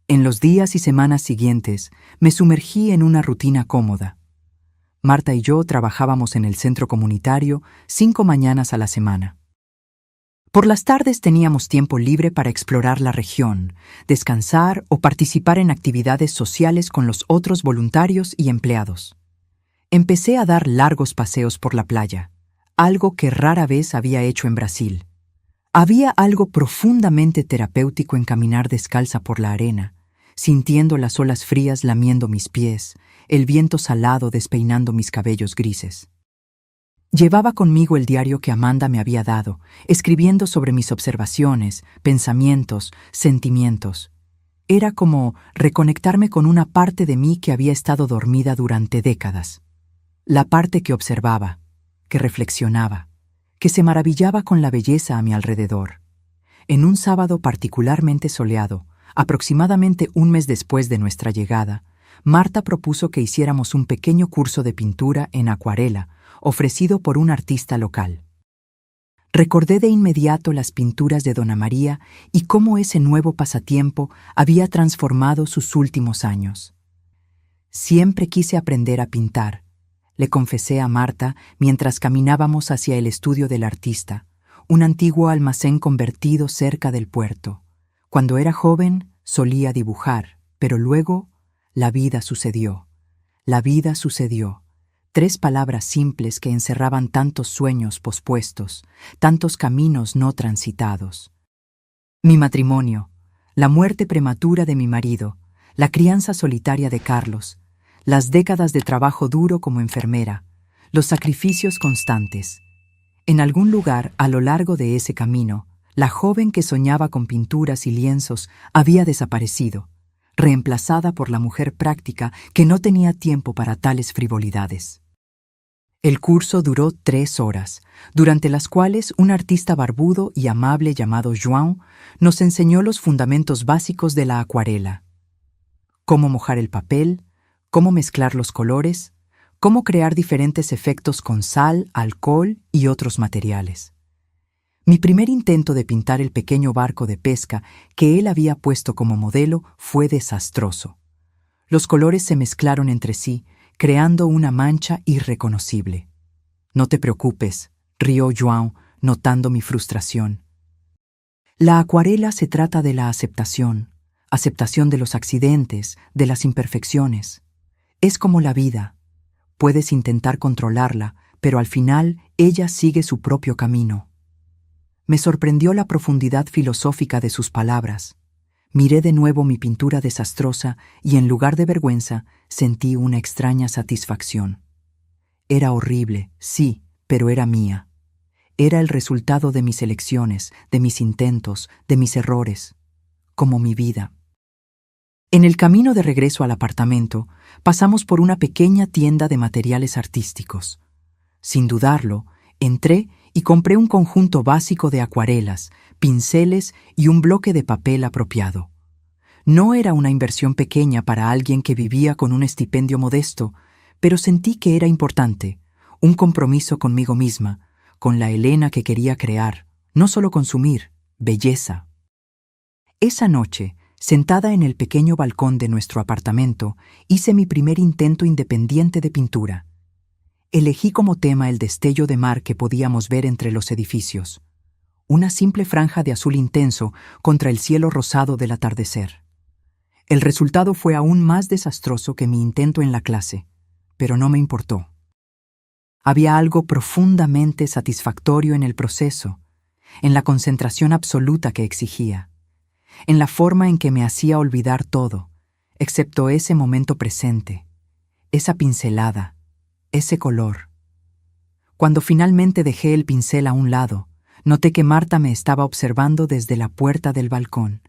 Speaker 1: En los días y semanas siguientes, me sumergí en una rutina cómoda. Marta y yo trabajábamos en el centro comunitario 5 mañanas a la semana. Por las tardes teníamos tiempo libre para explorar la región, descansar o participar en actividades sociales con los otros voluntarios y empleados. Empecé a dar largos paseos por la playa, algo que rara vez había hecho en Brasil. Había algo profundamente terapéutico en caminar descalza por la arena, sintiendo las olas frías lamiendo mis pies, el viento salado despeinando mis cabellos grises. Llevaba conmigo el diario que Amanda me había dado, escribiendo sobre mis observaciones, pensamientos, sentimientos. Era como reconectarme con una parte de mí que había estado dormida durante décadas. La parte que observaba, que reflexionaba, que se maravillaba con la belleza a mi alrededor. En un sábado particularmente soleado, aproximadamente un mes después de nuestra llegada, Marta propuso que hiciéramos un pequeño curso de pintura en acuarela, ofrecido por un artista local. Recordé de inmediato las pinturas de Dona María y cómo ese nuevo pasatiempo había transformado sus últimos años. Siempre quise aprender a pintar, le confesé a Marta mientras caminábamos hacia el estudio del artista, un antiguo almacén convertido cerca del puerto. Cuando era joven, solía dibujar, pero luego la vida sucedió. La vida sucedió. 3 palabras simples que encerraban tantos sueños pospuestos, tantos caminos no transitados. Mi matrimonio, la muerte prematura de mi marido, la crianza solitaria de Carlos, las décadas de trabajo duro como enfermera, los sacrificios constantes. En algún lugar a lo largo de ese camino, la joven que soñaba con pinturas y lienzos había desaparecido, reemplazada por la mujer práctica que no tenía tiempo para tales frivolidades. El curso duró 3 horas, durante las cuales un artista barbudo y amable llamado João nos enseñó los fundamentos básicos de la acuarela: cómo mojar el papel, cómo mezclar los colores, cómo crear diferentes efectos con sal, alcohol y otros materiales. Mi primer intento de pintar el pequeño barco de pesca que él había puesto como modelo fue desastroso. Los colores se mezclaron entre sí, creando una mancha irreconocible. «No te preocupes», rió João, notando mi frustración. La acuarela se trata de la aceptación de los accidentes, de las imperfecciones. Es como la vida. Puedes intentar controlarla, pero al final ella sigue su propio camino. Me sorprendió la profundidad filosófica de sus palabras. Miré de nuevo mi pintura desastrosa y en lugar de vergüenza sentí una extraña satisfacción. Era horrible, sí, pero era mía. Era el resultado de mis elecciones, de mis intentos, de mis errores, como mi vida. En el camino de regreso al apartamento, pasamos por una pequeña tienda de materiales artísticos. Sin dudarlo, entré y compré un conjunto básico de acuarelas, pinceles y un bloque de papel apropiado. No era una inversión pequeña para alguien que vivía con un estipendio modesto, pero sentí que era importante, un compromiso conmigo misma, con la Elena que quería crear, no solo consumir, belleza. Esa noche, sentada en el pequeño balcón de nuestro apartamento, hice mi primer intento independiente de pintura. Elegí como tema el destello de mar que podíamos ver entre los edificios, una simple franja de azul intenso contra el cielo rosado del atardecer. El resultado fue aún más desastroso que mi intento en la clase, pero no me importó. Había algo profundamente satisfactorio en el proceso, en la concentración absoluta que exigía, en la forma en que me hacía olvidar todo, excepto ese momento presente, esa pincelada, ese color. Cuando finalmente dejé el pincel a un lado, noté que Marta me estaba observando desde la puerta del balcón,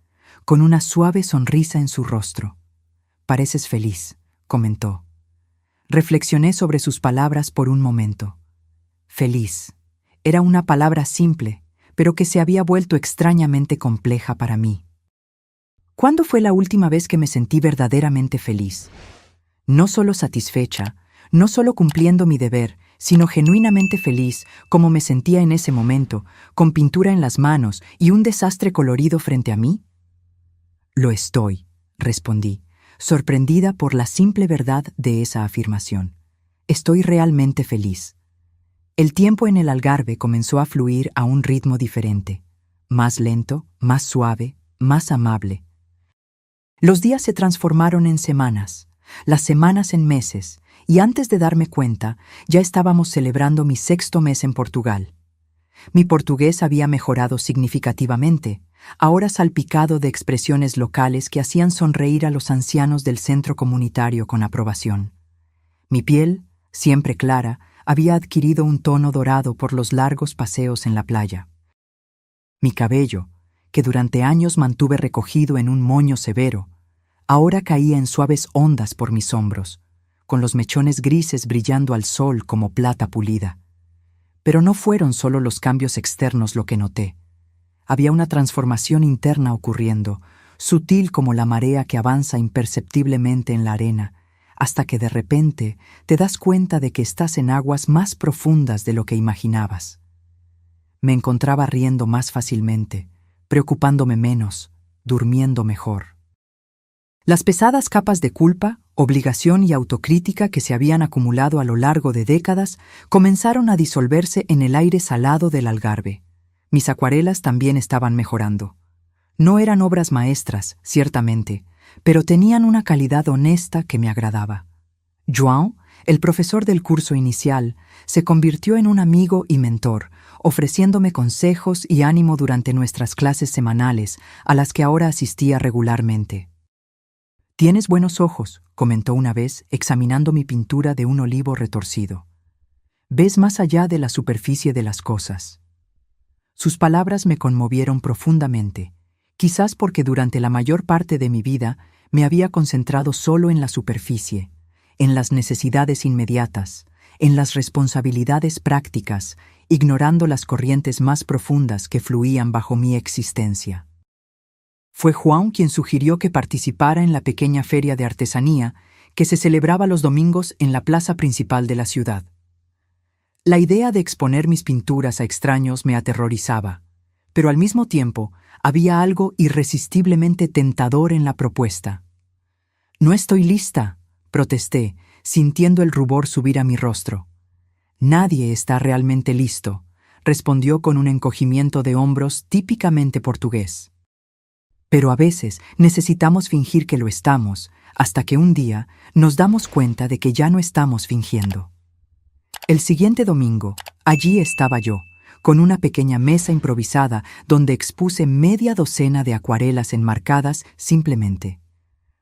Speaker 1: con una suave sonrisa en su rostro. «Pareces feliz», comentó. Reflexioné sobre sus palabras por un momento. Feliz. Era una palabra simple, pero que se había vuelto extrañamente compleja para mí. ¿Cuándo fue la última vez que me sentí verdaderamente feliz? No solo satisfecha, no solo cumpliendo mi deber, sino genuinamente feliz, como me sentía en ese momento, con pintura en las manos y un desastre colorido frente a mí. «Lo estoy», respondí, sorprendida por la simple verdad de esa afirmación. «Estoy realmente feliz». El tiempo en el Algarve comenzó a fluir a un ritmo diferente, más lento, más suave, más amable. Los días se transformaron en semanas, las semanas en meses, y antes de darme cuenta, ya estábamos celebrando mi 6º mes en Portugal. Mi portugués había mejorado significativamente, ahora salpicado de expresiones locales que hacían sonreír a los ancianos del centro comunitario con aprobación. Mi piel, siempre clara, había adquirido un tono dorado por los largos paseos en la playa. Mi cabello, que durante años mantuve recogido en un moño severo, ahora caía en suaves ondas por mis hombros, con los mechones grises brillando al sol como plata pulida. Pero no fueron solo los cambios externos lo que noté. Había una transformación interna ocurriendo, sutil como la marea que avanza imperceptiblemente en la arena, hasta que de repente te das cuenta de que estás en aguas más profundas de lo que imaginabas. Me encontraba riendo más fácilmente, preocupándome menos, durmiendo mejor. Las pesadas capas de culpa, obligación y autocrítica que se habían acumulado a lo largo de décadas comenzaron a disolverse en el aire salado del Algarve. Mis acuarelas también estaban mejorando. No eran obras maestras, ciertamente, pero tenían una calidad honesta que me agradaba. João, el profesor del curso inicial, se convirtió en un amigo y mentor, ofreciéndome consejos y ánimo durante nuestras clases semanales, a las que ahora asistía regularmente. «Tienes buenos ojos», comentó una vez, examinando mi pintura de un olivo retorcido. «Ves más allá de la superficie de las cosas». Sus palabras me conmovieron profundamente, quizás porque durante la mayor parte de mi vida me había concentrado solo en la superficie, en las necesidades inmediatas, en las responsabilidades prácticas, ignorando las corrientes más profundas que fluían bajo mi existencia. Fue João quien sugirió que participara en la pequeña feria de artesanía que se celebraba los domingos en la plaza principal de la ciudad. La idea de exponer mis pinturas a extraños me aterrorizaba, pero al mismo tiempo había algo irresistiblemente tentador en la propuesta. «No estoy lista», protesté, sintiendo el rubor subir a mi rostro. «Nadie está realmente listo», respondió con un encogimiento de hombros típicamente portugués. Pero a veces necesitamos fingir que lo estamos, hasta que un día nos damos cuenta de que ya no estamos fingiendo. El siguiente domingo, allí estaba yo, con una pequeña mesa improvisada donde expuse media docena de acuarelas enmarcadas simplemente.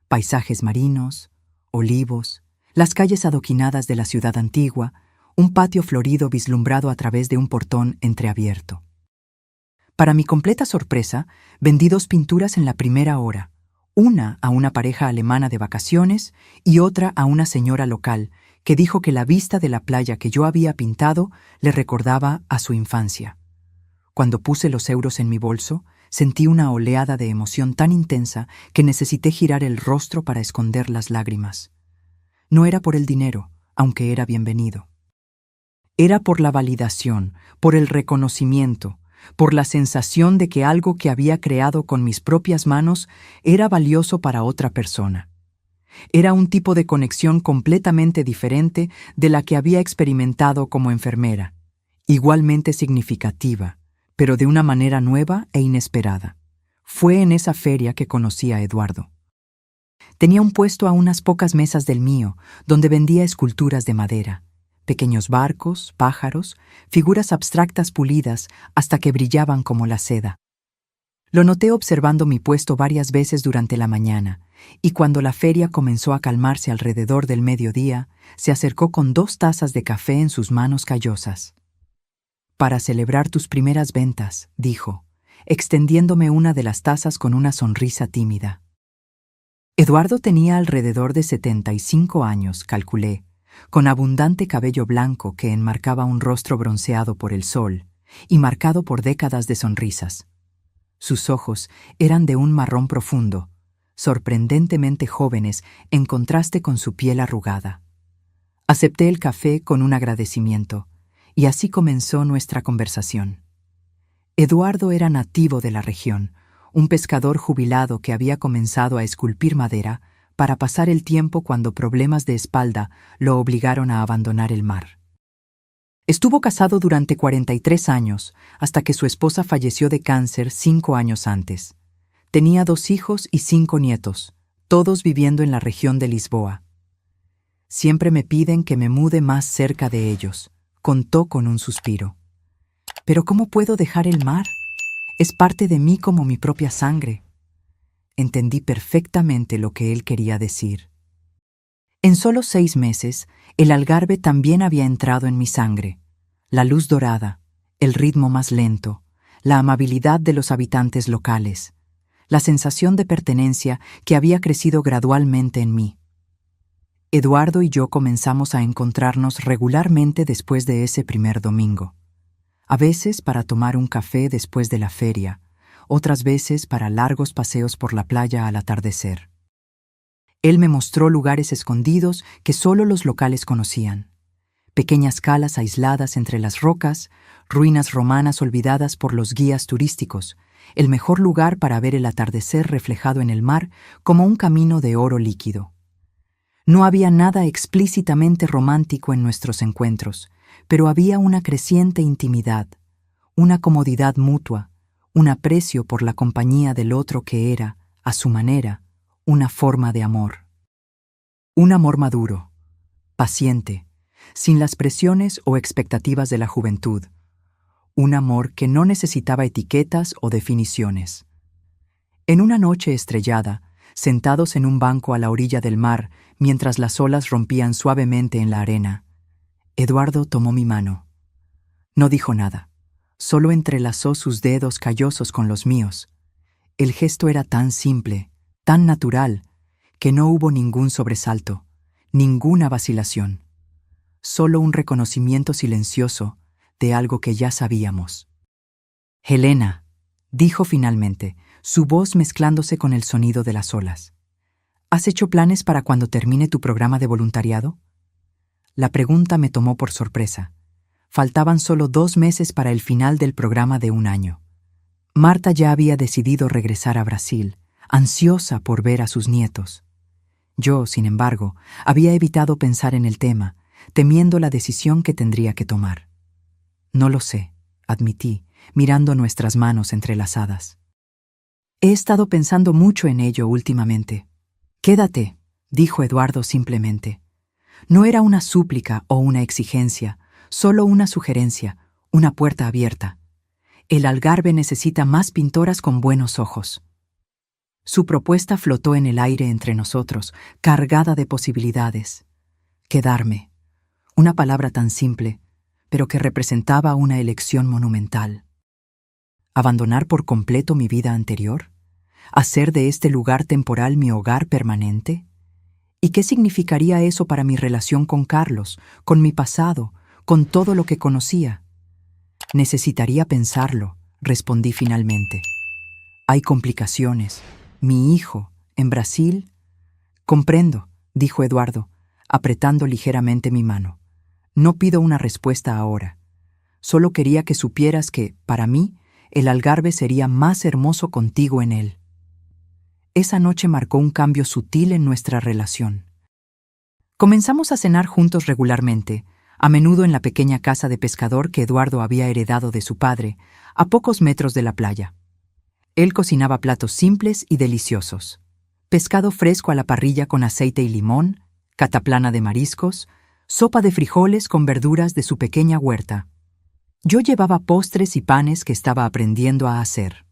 Speaker 1: Paisajes marinos, olivos, las calles adoquinadas de la ciudad antigua, un patio florido vislumbrado a través de un portón entreabierto. Para mi completa sorpresa, vendí 2 pinturas en la primera hora, una a una pareja alemana de vacaciones y otra a una señora local que dijo que la vista de la playa que yo había pintado le recordaba a su infancia. Cuando puse los euros en mi bolso, sentí una oleada de emoción tan intensa que necesité girar el rostro para esconder las lágrimas. No era por el dinero, aunque era bienvenido. Era por la validación, por el reconocimiento, por la sensación de que algo que había creado con mis propias manos era valioso para otra persona. Era un tipo de conexión completamente diferente de la que había experimentado como enfermera, igualmente significativa, pero de una manera nueva e inesperada. Fue en esa feria que conocí a Eduardo. Tenía un puesto a unas pocas mesas del mío, donde vendía esculturas de madera, pequeños barcos, pájaros, figuras abstractas pulidas hasta que brillaban como la seda. Lo noté observando mi puesto varias veces durante la mañana, y cuando la feria comenzó a calmarse alrededor del mediodía, se acercó con 2 tazas de café en sus manos callosas. «Para celebrar tus primeras ventas», dijo, extendiéndome una de las tazas con una sonrisa tímida. Eduardo tenía alrededor de 75 años, calculé, con abundante cabello blanco que enmarcaba un rostro bronceado por el sol y marcado por décadas de sonrisas. Sus ojos eran de un marrón profundo, sorprendentemente jóvenes en contraste con su piel arrugada. Acepté el café con un agradecimiento, y así comenzó nuestra conversación. Eduardo era nativo de la región, un pescador jubilado que había comenzado a esculpir madera para pasar el tiempo cuando problemas de espalda lo obligaron a abandonar el mar. Estuvo casado durante 43 años, hasta que su esposa falleció de cáncer 5 años antes. Tenía 2 hijos y 5 nietos, todos viviendo en la región de Lisboa. Siempre me piden que me mude más cerca de ellos, contó con un suspiro. Pero ¿cómo puedo dejar el mar? Es parte de mí como mi propia sangre. Entendí perfectamente lo que él quería decir. En solo 6 meses, el Algarve también había entrado en mi sangre. La luz dorada, el ritmo más lento, la amabilidad de los habitantes locales, la sensación de pertenencia que había crecido gradualmente en mí. Eduardo y yo comenzamos a encontrarnos regularmente después de ese primer domingo. A veces para tomar un café después de la feria, otras veces para largos paseos por la playa al atardecer. Él me mostró lugares escondidos que solo los locales conocían. Pequeñas calas aisladas entre las rocas, ruinas romanas olvidadas por los guías turísticos, el mejor lugar para ver el atardecer reflejado en el mar como un camino de oro líquido. No había nada explícitamente romántico en nuestros encuentros, pero había una creciente intimidad, una comodidad mutua, un aprecio por la compañía del otro que era, a su manera, una forma de amor. Un amor maduro, paciente, sin las presiones o expectativas de la juventud. Un amor que no necesitaba etiquetas o definiciones. En una noche estrellada, sentados en un banco a la orilla del mar mientras las olas rompían suavemente en la arena, Eduardo tomó mi mano. No dijo nada, solo entrelazó sus dedos callosos con los míos. El gesto era tan simple, tan natural, que no hubo ningún sobresalto, ninguna vacilación. Solo un reconocimiento silencioso de algo que ya sabíamos. «Helena», dijo finalmente, su voz mezclándose con el sonido de las olas. «¿Has hecho planes para cuando termine tu programa de voluntariado?» La pregunta me tomó por sorpresa. Faltaban solo 2 meses para el final del programa de 1 año. Marta ya había decidido regresar a Brasil, ansiosa por ver a sus nietos. Yo, sin embargo, había evitado pensar en el tema, temiendo la decisión que tendría que tomar. «No lo sé», admití, mirando nuestras manos entrelazadas. «He estado pensando mucho en ello últimamente». «Quédate», dijo Eduardo simplemente. No era una súplica o una exigencia, solo una sugerencia, una puerta abierta. El Algarve necesita más pintoras con buenos ojos. Su propuesta flotó en el aire entre nosotros, cargada de posibilidades. Quedarme. Una palabra tan simple, pero que representaba una elección monumental. ¿Abandonar por completo mi vida anterior? ¿Hacer de este lugar temporal mi hogar permanente? ¿Y qué significaría eso para mi relación con Carlos, con mi pasado, con todo lo que conocía? Necesitaría pensarlo, respondí finalmente. Hay complicaciones. Mi hijo, en Brasil. Comprendo, dijo Eduardo, apretando ligeramente mi mano. No pido una respuesta ahora. Solo quería que supieras que, para mí, el Algarve sería más hermoso contigo en él. Esa noche marcó un cambio sutil en nuestra relación. Comenzamos a cenar juntos regularmente, a menudo en la pequeña casa de pescador que Eduardo había heredado de su padre, a pocos metros de la playa. Él cocinaba platos simples y deliciosos. Pescado fresco a la parrilla con aceite y limón, cataplana de mariscos, sopa de frijoles con verduras de su pequeña huerta. Yo llevaba postres y panes que estaba aprendiendo a hacer.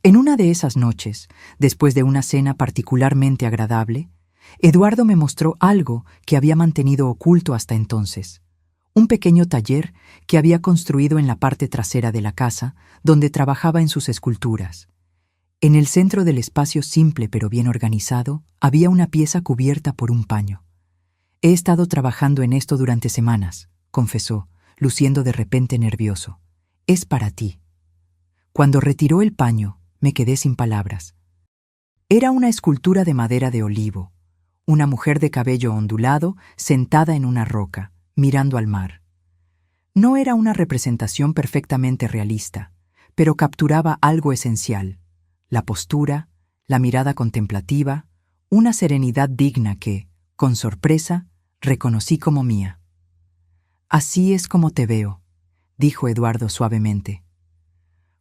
Speaker 1: En una de esas noches, después de una cena particularmente agradable, Eduardo me mostró algo que había mantenido oculto hasta entonces. Un pequeño taller que había construido en la parte trasera de la casa, donde trabajaba en sus esculturas. En el centro del espacio simple pero bien organizado, había una pieza cubierta por un paño. He estado trabajando en esto durante semanas, confesó, luciendo de repente nervioso. Es para ti. Cuando retiró el paño, me quedé sin palabras. Era una escultura de madera de olivo, una mujer de cabello ondulado sentada en una roca, mirando al mar. No era una representación perfectamente realista, pero capturaba algo esencial: la postura, la mirada contemplativa, una serenidad digna que, con sorpresa, reconocí como mía. Así es como te veo, dijo Eduardo suavemente.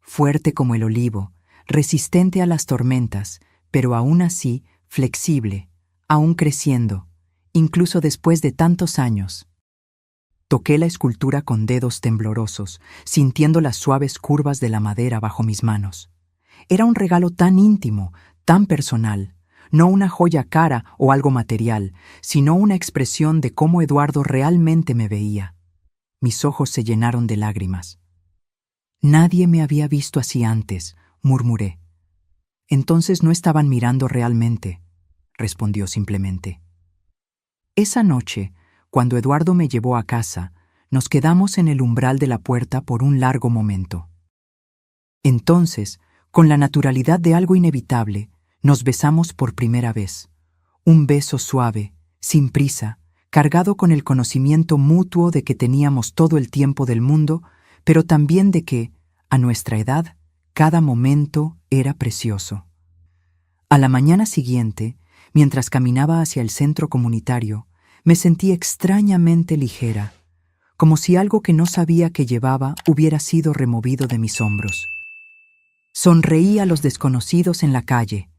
Speaker 1: Fuerte como el olivo, resistente a las tormentas, pero aún así flexible, aún creciendo, incluso después de tantos años. Toqué la escultura con dedos temblorosos, sintiendo las suaves curvas de la madera bajo mis manos. Era un regalo tan íntimo, tan personal, no una joya cara o algo material, sino una expresión de cómo Eduardo realmente me veía. Mis ojos se llenaron de lágrimas. Nadie me había visto así antes, murmuré. Entonces no estaban mirando realmente, respondió simplemente. Esa noche, cuando Eduardo me llevó a casa, nos quedamos en el umbral de la puerta por un largo momento. Entonces, con la naturalidad de algo inevitable, nos besamos por primera vez. Un beso suave, sin prisa, cargado con el conocimiento mutuo de que teníamos todo el tiempo del mundo, pero también de que, a nuestra edad, cada momento era precioso. A la mañana siguiente, mientras caminaba hacia el centro comunitario, me sentí extrañamente ligera, como si algo que no sabía que llevaba hubiera sido removido de mis hombros. Sonreí a los desconocidos en la calle.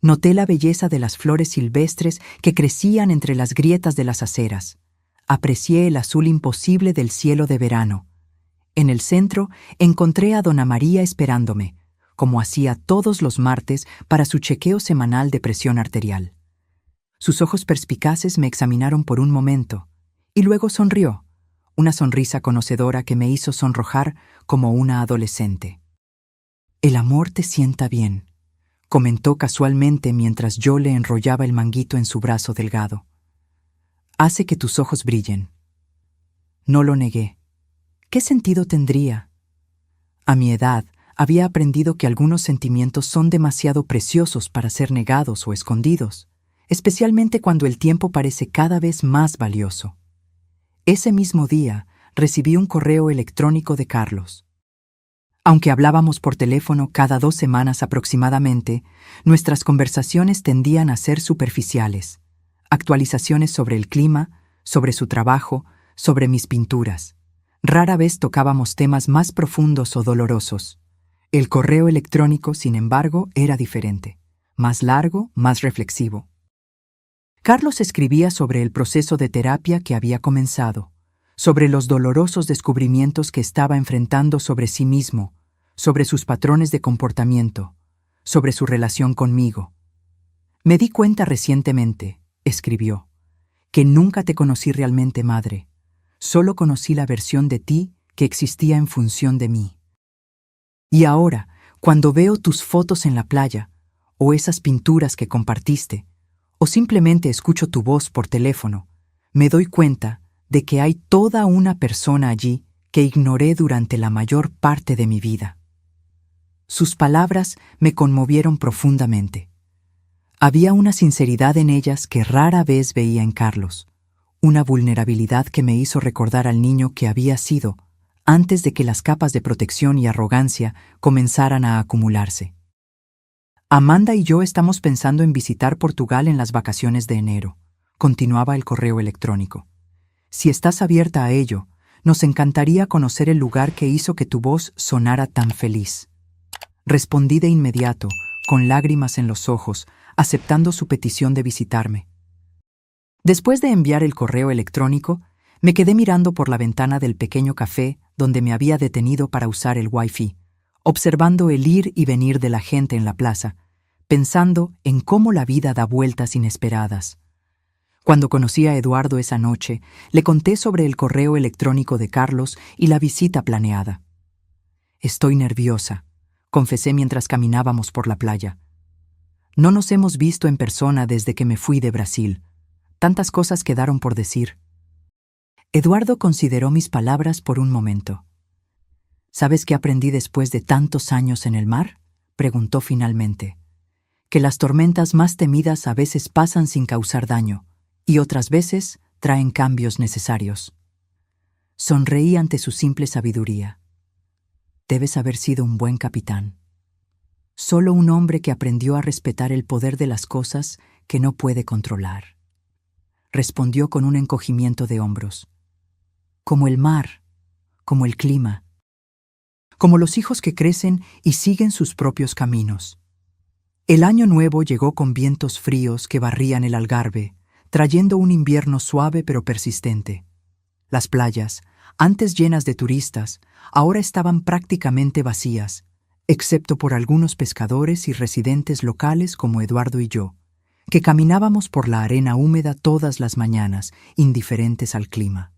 Speaker 1: Noté la belleza de las flores silvestres que crecían entre las grietas de las aceras. Aprecié el azul imposible del cielo de verano. En el centro encontré a Dona María esperándome, como hacía todos los martes para su chequeo semanal de presión arterial. Sus ojos perspicaces me examinaron por un momento, y luego sonrió, una sonrisa conocedora que me hizo sonrojar como una adolescente. «El amor te sienta bien», comentó casualmente mientras yo le enrollaba el manguito en su brazo delgado. «Hace que tus ojos brillen». No lo negué. ¿Qué sentido tendría? A mi edad, había aprendido que algunos sentimientos son demasiado preciosos para ser negados o escondidos, especialmente cuando el tiempo parece cada vez más valioso. Ese mismo día, recibí un correo electrónico de Carlos. Aunque hablábamos por teléfono cada 2 semanas aproximadamente, nuestras conversaciones tendían a ser superficiales. Actualizaciones sobre el clima, sobre su trabajo, sobre mis pinturas. Rara vez tocábamos temas más profundos o dolorosos. El correo electrónico, sin embargo, era diferente. Más largo, más reflexivo. Carlos escribía sobre el proceso de terapia que había comenzado, sobre los dolorosos descubrimientos que estaba enfrentando sobre sí mismo, sobre sus patrones de comportamiento, sobre su relación conmigo. «Me di cuenta recientemente», escribió, «que nunca te conocí realmente, madre. Solo conocí la versión de ti que existía en función de mí. Y ahora, cuando veo tus fotos en la playa, o esas pinturas que compartiste, o simplemente escucho tu voz por teléfono, me doy cuenta de que hay toda una persona allí que ignoré durante la mayor parte de mi vida». Sus palabras me conmovieron profundamente. Había una sinceridad en ellas que rara vez veía en Carlos, una vulnerabilidad que me hizo recordar al niño que había sido antes de que las capas de protección y arrogancia comenzaran a acumularse. Amanda y yo estamos pensando en visitar Portugal en las vacaciones de enero, continuaba el correo electrónico. Si estás abierta a ello, nos encantaría conocer el lugar que hizo que tu voz sonara tan feliz. Respondí de inmediato, con lágrimas en los ojos, aceptando su petición de visitarme. Después de enviar el correo electrónico, me quedé mirando por la ventana del pequeño café donde me había detenido para usar el Wi-Fi, observando el ir y venir de la gente en la plaza, pensando en cómo la vida da vueltas inesperadas. Cuando conocí a Eduardo esa noche, le conté sobre el correo electrónico de Carlos y la visita planeada. Estoy nerviosa, confesé mientras caminábamos por la playa. No nos hemos visto en persona desde que me fui de Brasil. Tantas cosas quedaron por decir. Eduardo consideró mis palabras por un momento. ¿Sabes qué aprendí después de tantos años en el mar?, preguntó finalmente. Que las tormentas más temidas a veces pasan sin causar daño, y otras veces traen cambios necesarios. Sonreí ante su simple sabiduría. Debes haber sido un buen capitán. Solo un hombre que aprendió a respetar el poder de las cosas que no puede controlar. Respondió con un encogimiento de hombros. Como el mar, como el clima, como los hijos que crecen y siguen sus propios caminos. El año nuevo llegó con vientos fríos que barrían el Algarve, trayendo un invierno suave pero persistente. Las playas, antes llenas de turistas, ahora estaban prácticamente vacías, excepto por algunos pescadores y residentes locales como Eduardo y yo, que caminábamos por la arena húmeda todas las mañanas, indiferentes al clima.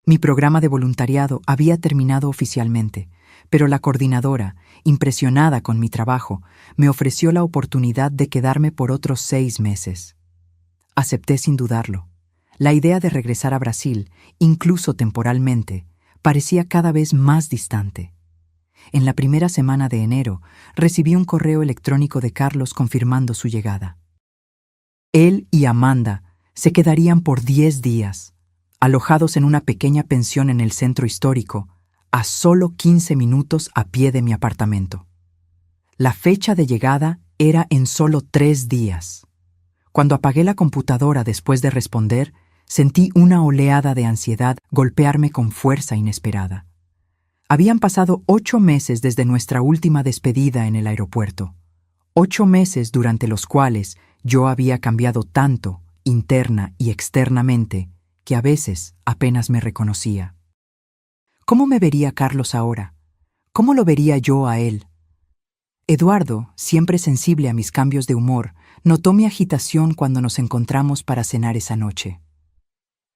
Speaker 1: Mi programa de voluntariado había terminado oficialmente, pero la coordinadora, impresionada con mi trabajo, me ofreció la oportunidad de quedarme por otros 6 meses. Acepté sin dudarlo. La idea de regresar a Brasil, incluso temporalmente, parecía cada vez más distante. En la primera semana de enero, recibí un correo electrónico de Carlos confirmando su llegada. Él y Amanda se quedarían por 10 días, alojados en una pequeña pensión en el centro histórico, a solo 15 minutos a pie de mi apartamento. La fecha de llegada era en solo 3 días. Cuando apagué la computadora después de responder, sentí una oleada de ansiedad golpearme con fuerza inesperada. Habían pasado 8 meses desde nuestra última despedida en el aeropuerto. 8 meses durante los cuales yo había cambiado tanto, interna y externamente, que a veces apenas me reconocía. ¿Cómo me vería Carlos ahora? ¿Cómo lo vería yo a él? Eduardo, siempre sensible a mis cambios de humor, notó mi agitación cuando nos encontramos para cenar esa noche.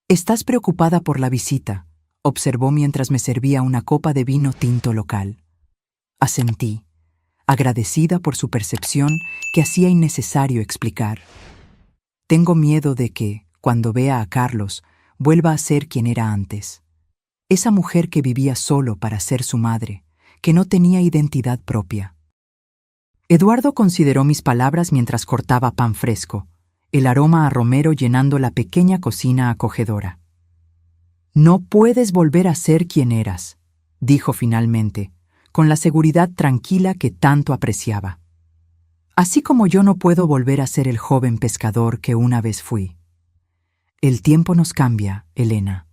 Speaker 1: «Estás preocupada por la visita», observó mientras me servía una copa de vino tinto local. Asentí, agradecida por su percepción que hacía innecesario explicar. Tengo miedo de que, cuando vea a Carlos, vuelva a ser quien era antes. Esa mujer que vivía solo para ser su madre, que no tenía identidad propia. Eduardo consideró mis palabras mientras cortaba pan fresco, el aroma a romero llenando la pequeña cocina acogedora. «No puedes volver a ser quien eras», dijo finalmente, con la seguridad tranquila que tanto apreciaba. «Así como yo no puedo volver a ser el joven pescador que una vez fui. El tiempo nos cambia, Elena.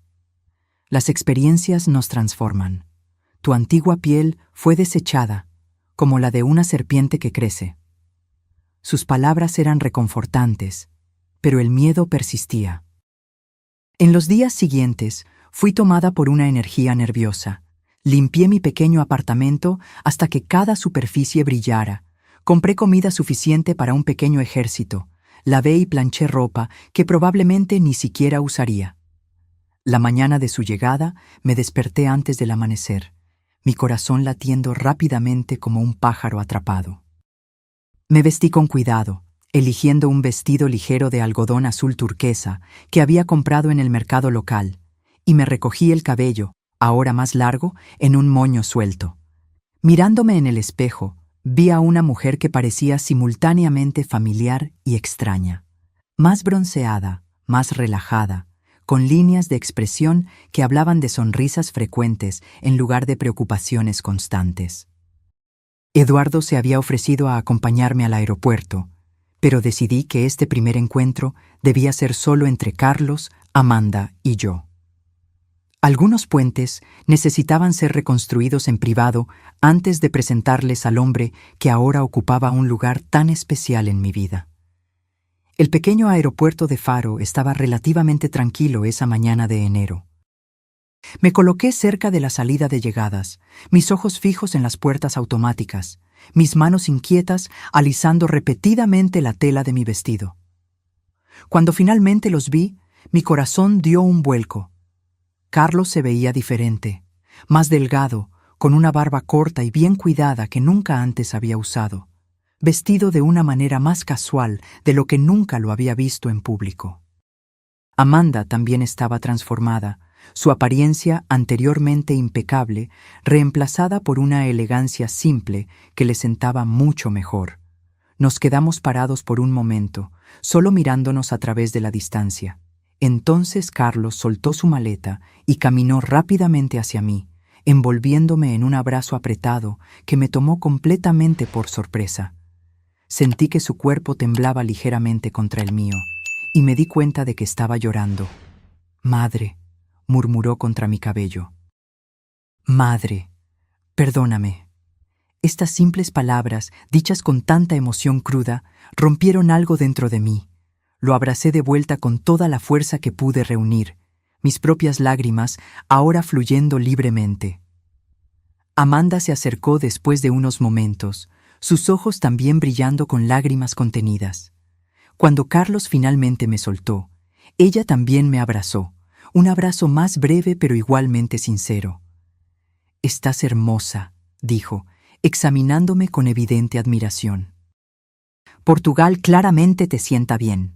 Speaker 1: Las experiencias nos transforman. Tu antigua piel fue desechada, como la de una serpiente que crece». Sus palabras eran reconfortantes, pero el miedo persistía. En los días siguientes, fui tomada por una energía nerviosa. Limpié mi pequeño apartamento hasta que cada superficie brillara. Compré comida suficiente para un pequeño ejército. Lavé y planché ropa que probablemente ni siquiera usaría. La mañana de su llegada me desperté antes del amanecer, mi corazón latiendo rápidamente como un pájaro atrapado. Me vestí con cuidado, eligiendo un vestido ligero de algodón azul turquesa que había comprado en el mercado local, y me recogí el cabello, ahora más largo, en un moño suelto. Mirándome en el espejo, Vi a una mujer que parecía simultáneamente familiar y extraña, más bronceada, más relajada, con líneas de expresión que hablaban de sonrisas frecuentes en lugar de preocupaciones constantes. Eduardo se había ofrecido a acompañarme al aeropuerto, pero decidí que este primer encuentro debía ser solo entre Carlos, Amanda y yo. Algunos puentes necesitaban ser reconstruidos en privado antes de presentarles al hombre que ahora ocupaba un lugar tan especial en mi vida. El pequeño aeropuerto de Faro estaba relativamente tranquilo esa mañana de enero. Me coloqué cerca de la salida de llegadas, mis ojos fijos en las puertas automáticas, mis manos inquietas alisando repetidamente la tela de mi vestido. Cuando finalmente los vi, mi corazón dio un vuelco. Carlos se veía diferente, más delgado, con una barba corta y bien cuidada que nunca antes había usado, vestido de una manera más casual de lo que nunca lo había visto en público. Amanda también estaba transformada, su apariencia anteriormente impecable, reemplazada por una elegancia simple que le sentaba mucho mejor. Nos quedamos parados por un momento, solo mirándonos a través de la distancia. Entonces Carlos soltó su maleta y caminó rápidamente hacia mí, envolviéndome en un abrazo apretado que me tomó completamente por sorpresa. Sentí que su cuerpo temblaba ligeramente contra el mío, y me di cuenta de que estaba llorando. «Madre», murmuró contra mi cabello. «Madre, perdóname». Estas simples palabras, dichas con tanta emoción cruda, rompieron algo dentro de mí. Lo abracé de vuelta con toda la fuerza que pude reunir, mis propias lágrimas ahora fluyendo libremente. Amanda se acercó después de unos momentos, sus ojos también brillando con lágrimas contenidas. Cuando Carlos finalmente me soltó, ella también me abrazó, un abrazo más breve pero igualmente sincero. «Estás hermosa», dijo, examinándome con evidente admiración. «Portugal claramente te sienta bien».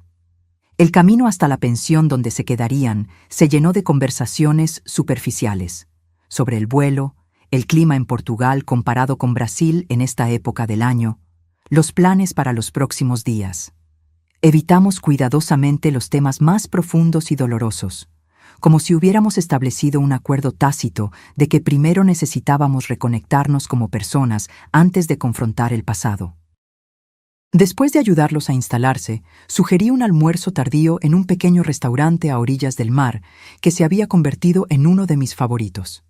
Speaker 1: El camino hasta la pensión donde se quedarían se llenó de conversaciones superficiales, sobre el vuelo, el clima en Portugal comparado con Brasil en esta época del año, los planes para los próximos días. Evitamos cuidadosamente los temas más profundos y dolorosos, como si hubiéramos establecido un acuerdo tácito de que primero necesitábamos reconectarnos como personas antes de confrontar el pasado. Después de ayudarlos a instalarse, sugerí un almuerzo tardío en un pequeño restaurante a orillas del mar que se había convertido en uno de mis favoritos.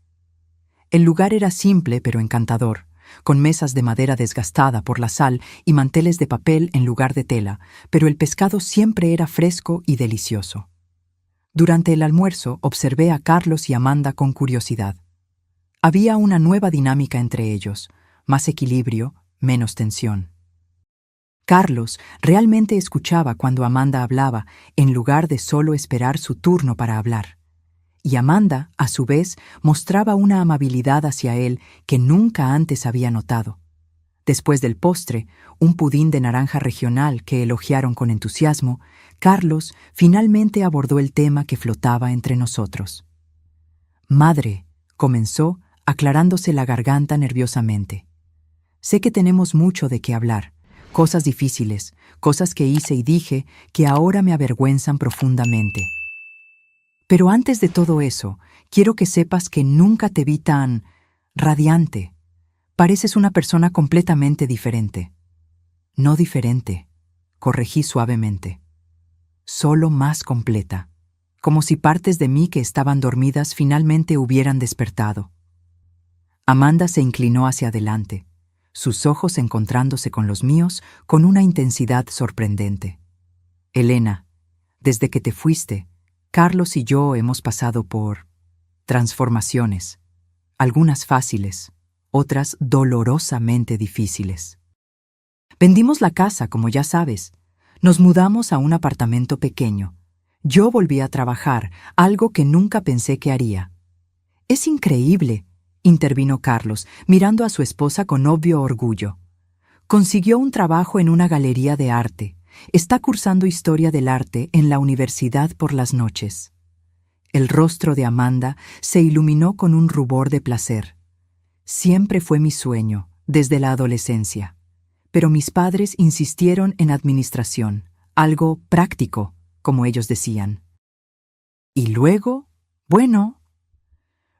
Speaker 1: El lugar era simple pero encantador, con mesas de madera desgastada por la sal y manteles de papel en lugar de tela, pero el pescado siempre era fresco y delicioso. Durante el almuerzo observé a Carlos y Amanda con curiosidad. Había una nueva dinámica entre ellos, más equilibrio, menos tensión. Carlos realmente escuchaba cuando Amanda hablaba, en lugar de solo esperar su turno para hablar. Y Amanda, a su vez, mostraba una amabilidad hacia él que nunca antes había notado. Después del postre, un pudín de naranja regional que elogiaron con entusiasmo, Carlos finalmente abordó el tema que flotaba entre nosotros. «Madre», comenzó, aclarándose la garganta nerviosamente. «Sé que tenemos mucho de qué hablar. Cosas difíciles, cosas que hice y dije que ahora me avergüenzan profundamente. Pero antes de todo eso, quiero que sepas que nunca te vi tan radiante. Pareces una persona completamente diferente». «No diferente», corregí suavemente. «Solo más completa, como si partes de mí que estaban dormidas finalmente hubieran despertado». Amanda se inclinó hacia adelante, sus ojos encontrándose con los míos con una intensidad sorprendente. «Elena, desde que te fuiste, Carlos y yo hemos pasado por transformaciones, algunas fáciles, otras dolorosamente difíciles. Vendimos la casa, como ya sabes. Nos mudamos a un apartamento pequeño. Yo volví a trabajar, algo que nunca pensé que haría». «Es increíble», intervino Carlos, mirando a su esposa con obvio orgullo. «Consiguió un trabajo en una galería de arte. Está cursando historia del arte en la universidad por las noches». El rostro de Amanda se iluminó con un rubor de placer. «Siempre fue mi sueño», desde la adolescencia. Pero mis padres insistieron en administración, algo práctico, como ellos decían. Y luego, bueno,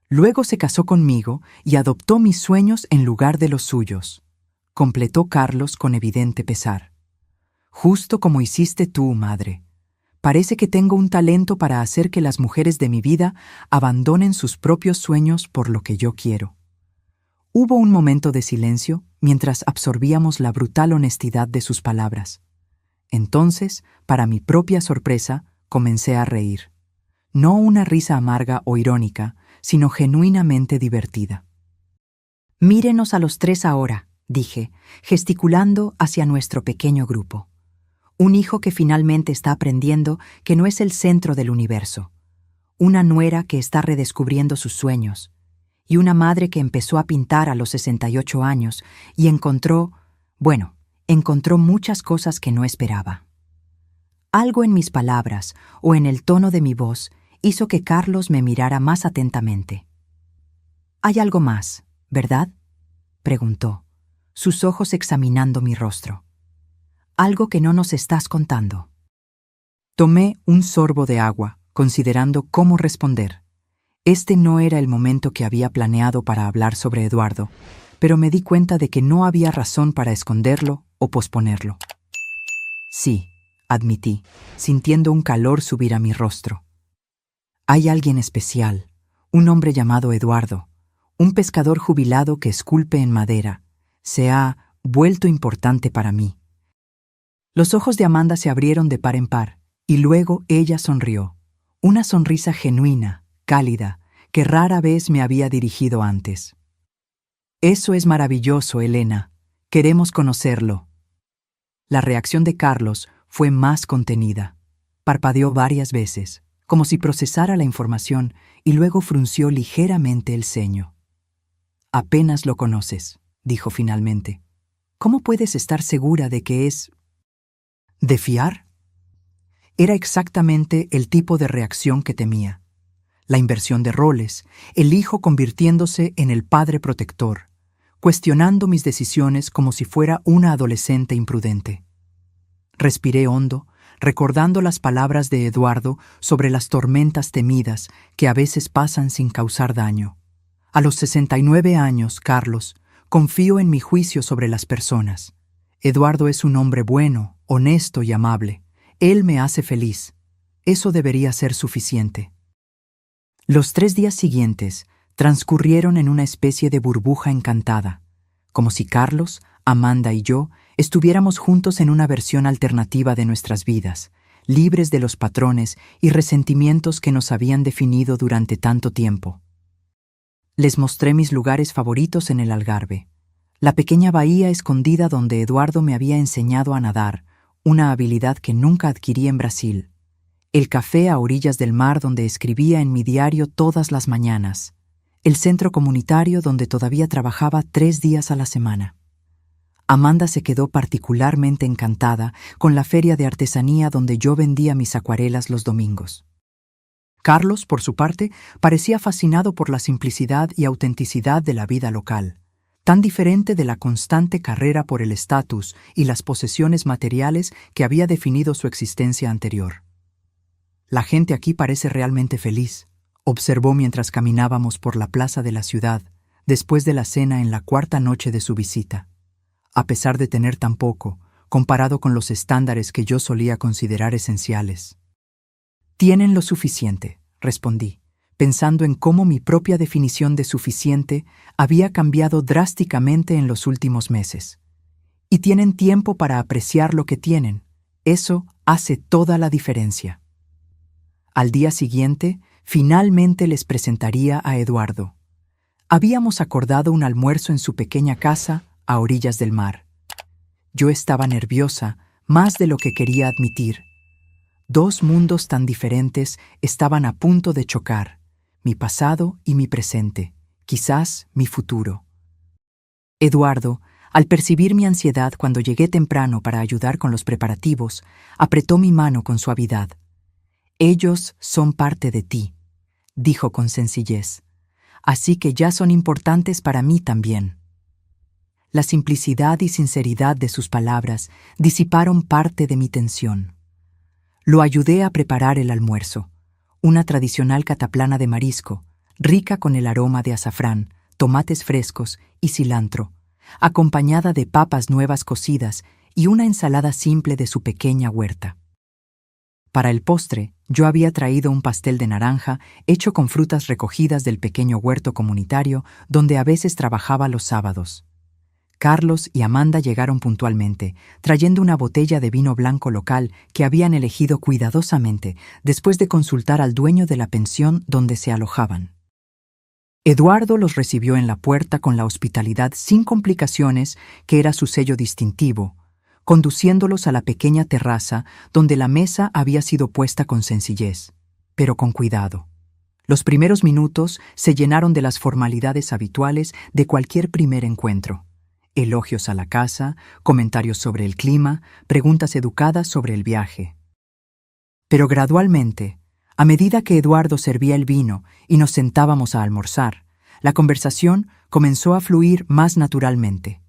Speaker 1: luego se casó conmigo y adoptó mis sueños en lugar de los suyos, completó Carlos con evidente pesar. Justo como hiciste tú, madre. Parece que tengo un talento para hacer que las mujeres de mi vida abandonen sus propios sueños por lo que yo quiero. Hubo un momento de silencio mientras absorbíamos la brutal honestidad de sus palabras. Entonces, para mi propia sorpresa, comencé a reír. No una risa amarga o irónica, sino genuinamente divertida. «Mírenos a los tres ahora», dije, gesticulando hacia nuestro pequeño grupo. Un hijo que finalmente está aprendiendo que no es el centro del universo. Una nuera que está redescubriendo sus sueños. Y una madre que empezó a pintar a los 68 años y encontró muchas cosas que no esperaba. Algo en mis palabras o en el tono de mi voz hizo que Carlos me mirara más atentamente. «Hay algo más, ¿verdad?», preguntó, sus ojos examinando mi rostro. «Algo que no nos estás contando». Tomé un sorbo de agua, considerando cómo responder. Este no era el momento que había planeado para hablar sobre Eduardo, pero me di cuenta de que no había razón para esconderlo o posponerlo. «Sí», admití, sintiendo un calor subir a mi rostro. «Hay alguien especial, un hombre llamado Eduardo, un pescador jubilado que esculpe en madera. Se ha vuelto importante para mí». Los ojos de Amanda se abrieron de par en par, y luego ella sonrió. Una sonrisa genuina, cálida, que rara vez me había dirigido antes. «Eso es maravilloso, Elena. Queremos conocerlo». La reacción de Carlos fue más contenida. Parpadeó varias veces, como si procesara la información, y luego frunció ligeramente el ceño. «Apenas lo conoces», dijo finalmente. «¿Cómo puedes estar segura de que es de fiar?» Era exactamente el tipo de reacción que temía. La inversión de roles, el hijo convirtiéndose en el padre protector, cuestionando mis decisiones como si fuera una adolescente imprudente. Respiré hondo, recordando las palabras de Eduardo sobre las tormentas temidas que a veces pasan sin causar daño. A los 69 años, Carlos, confío en mi juicio sobre las personas. Eduardo es un hombre bueno, honesto y amable. Él me hace feliz. Eso debería ser suficiente. Los 3 días siguientes transcurrieron en una especie de burbuja encantada, como si Carlos, Amanda y yo estuviéramos juntos en una versión alternativa de nuestras vidas, libres de los patrones y resentimientos que nos habían definido durante tanto tiempo. Les mostré mis lugares favoritos en el Algarve, la pequeña bahía escondida donde Eduardo me había enseñado a nadar, una habilidad que nunca adquirí en Brasil, el café a orillas del mar donde escribía en mi diario todas las mañanas, el centro comunitario donde todavía trabajaba 3 días a la semana. Amanda se quedó particularmente encantada con la feria de artesanía donde yo vendía mis acuarelas los domingos. Carlos, por su parte, parecía fascinado por la simplicidad y autenticidad de la vida local, tan diferente de la constante carrera por el estatus y las posesiones materiales que había definido su existencia anterior. «La gente aquí parece realmente feliz», observó mientras caminábamos por la plaza de la ciudad, después de la cena en la 4ª noche de su visita. A pesar de tener tan poco, comparado con los estándares que yo solía considerar esenciales. «Tienen lo suficiente», respondí, pensando en cómo mi propia definición de suficiente había cambiado drásticamente en los últimos meses. «Y tienen tiempo para apreciar lo que tienen. Eso hace toda la diferencia». Al día siguiente, finalmente les presentaría a Eduardo. Habíamos acordado un almuerzo en su pequeña casa a orillas del mar. Yo estaba nerviosa, más de lo que quería admitir. 2 mundos tan diferentes estaban a punto de chocar, mi pasado y mi presente, quizás mi futuro. Eduardo, al percibir mi ansiedad cuando llegué temprano para ayudar con los preparativos, apretó mi mano con suavidad. «Ellos son parte de ti», dijo con sencillez, «así que ya son importantes para mí también». La simplicidad y sinceridad de sus palabras disiparon parte de mi tensión. Lo ayudé a preparar el almuerzo, una tradicional cataplana de marisco, rica con el aroma de azafrán, tomates frescos y cilantro, acompañada de papas nuevas cocidas y una ensalada simple de su pequeña huerta. Para el postre, yo había traído un pastel de naranja hecho con frutas recogidas del pequeño huerto comunitario donde a veces trabajaba los sábados. Carlos y Amanda llegaron puntualmente, trayendo una botella de vino blanco local que habían elegido cuidadosamente después de consultar al dueño de la pensión donde se alojaban. Eduardo los recibió en la puerta con la hospitalidad sin complicaciones que era su sello distintivo, conduciéndolos a la pequeña terraza donde la mesa había sido puesta con sencillez, pero con cuidado. Los primeros minutos se llenaron de las formalidades habituales de cualquier primer encuentro. Elogios a la casa, comentarios sobre el clima, preguntas educadas sobre el viaje. Pero gradualmente, a medida que Eduardo servía el vino y nos sentábamos a almorzar, la conversación comenzó a fluir más naturalmente.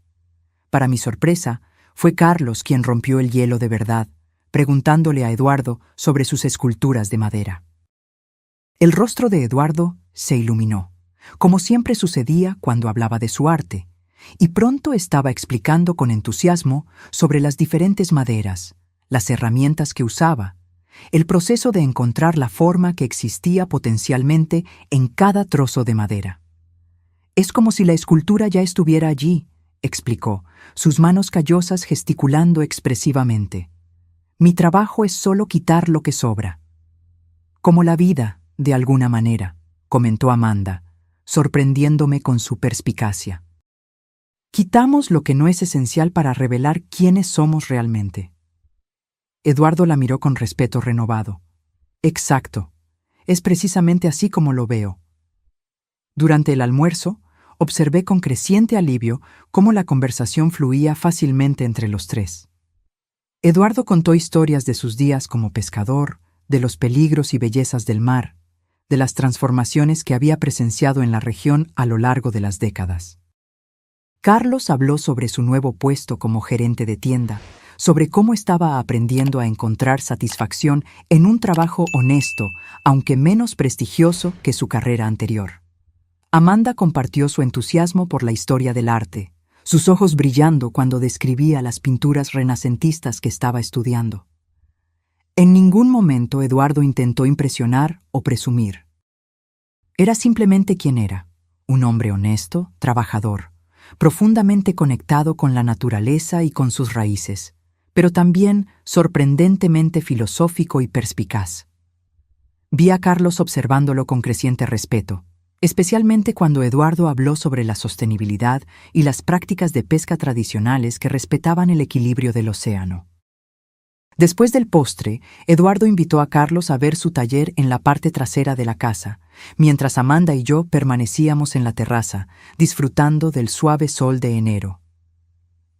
Speaker 1: Para mi sorpresa, fue Carlos quien rompió el hielo de verdad, preguntándole a Eduardo sobre sus esculturas de madera. El rostro de Eduardo se iluminó, como siempre sucedía cuando hablaba de su arte, y pronto estaba explicando con entusiasmo sobre las diferentes maderas, las herramientas que usaba, el proceso de encontrar la forma que existía potencialmente en cada trozo de madera. Es como si la escultura ya estuviera allí, explicó, sus manos callosas gesticulando expresivamente. Mi trabajo es solo quitar lo que sobra. Como la vida, de alguna manera, comentó Amanda, sorprendiéndome con su perspicacia. Quitamos lo que no es esencial para revelar quiénes somos realmente. Eduardo la miró con respeto renovado. Exacto, es precisamente así como lo veo. Durante el almuerzo, observé con creciente alivio cómo la conversación fluía fácilmente entre los tres. Eduardo contó historias de sus días como pescador, de los peligros y bellezas del mar, de las transformaciones que había presenciado en la región a lo largo de las décadas. Carlos habló sobre su nuevo puesto como gerente de tienda, sobre cómo estaba aprendiendo a encontrar satisfacción en un trabajo honesto, aunque menos prestigioso que su carrera anterior. Amanda compartió su entusiasmo por la historia del arte, sus ojos brillando cuando describía las pinturas renacentistas que estaba estudiando. En ningún momento Eduardo intentó impresionar o presumir. Era simplemente quien era, un hombre honesto, trabajador, profundamente conectado con la naturaleza y con sus raíces, pero también sorprendentemente filosófico y perspicaz. Vi a Carlos observándolo con creciente respeto, especialmente cuando Eduardo habló sobre la sostenibilidad y las prácticas de pesca tradicionales que respetaban el equilibrio del océano. Después del postre, Eduardo invitó a Carlos a ver su taller en la parte trasera de la casa, mientras Amanda y yo permanecíamos en la terraza, disfrutando del suave sol de enero.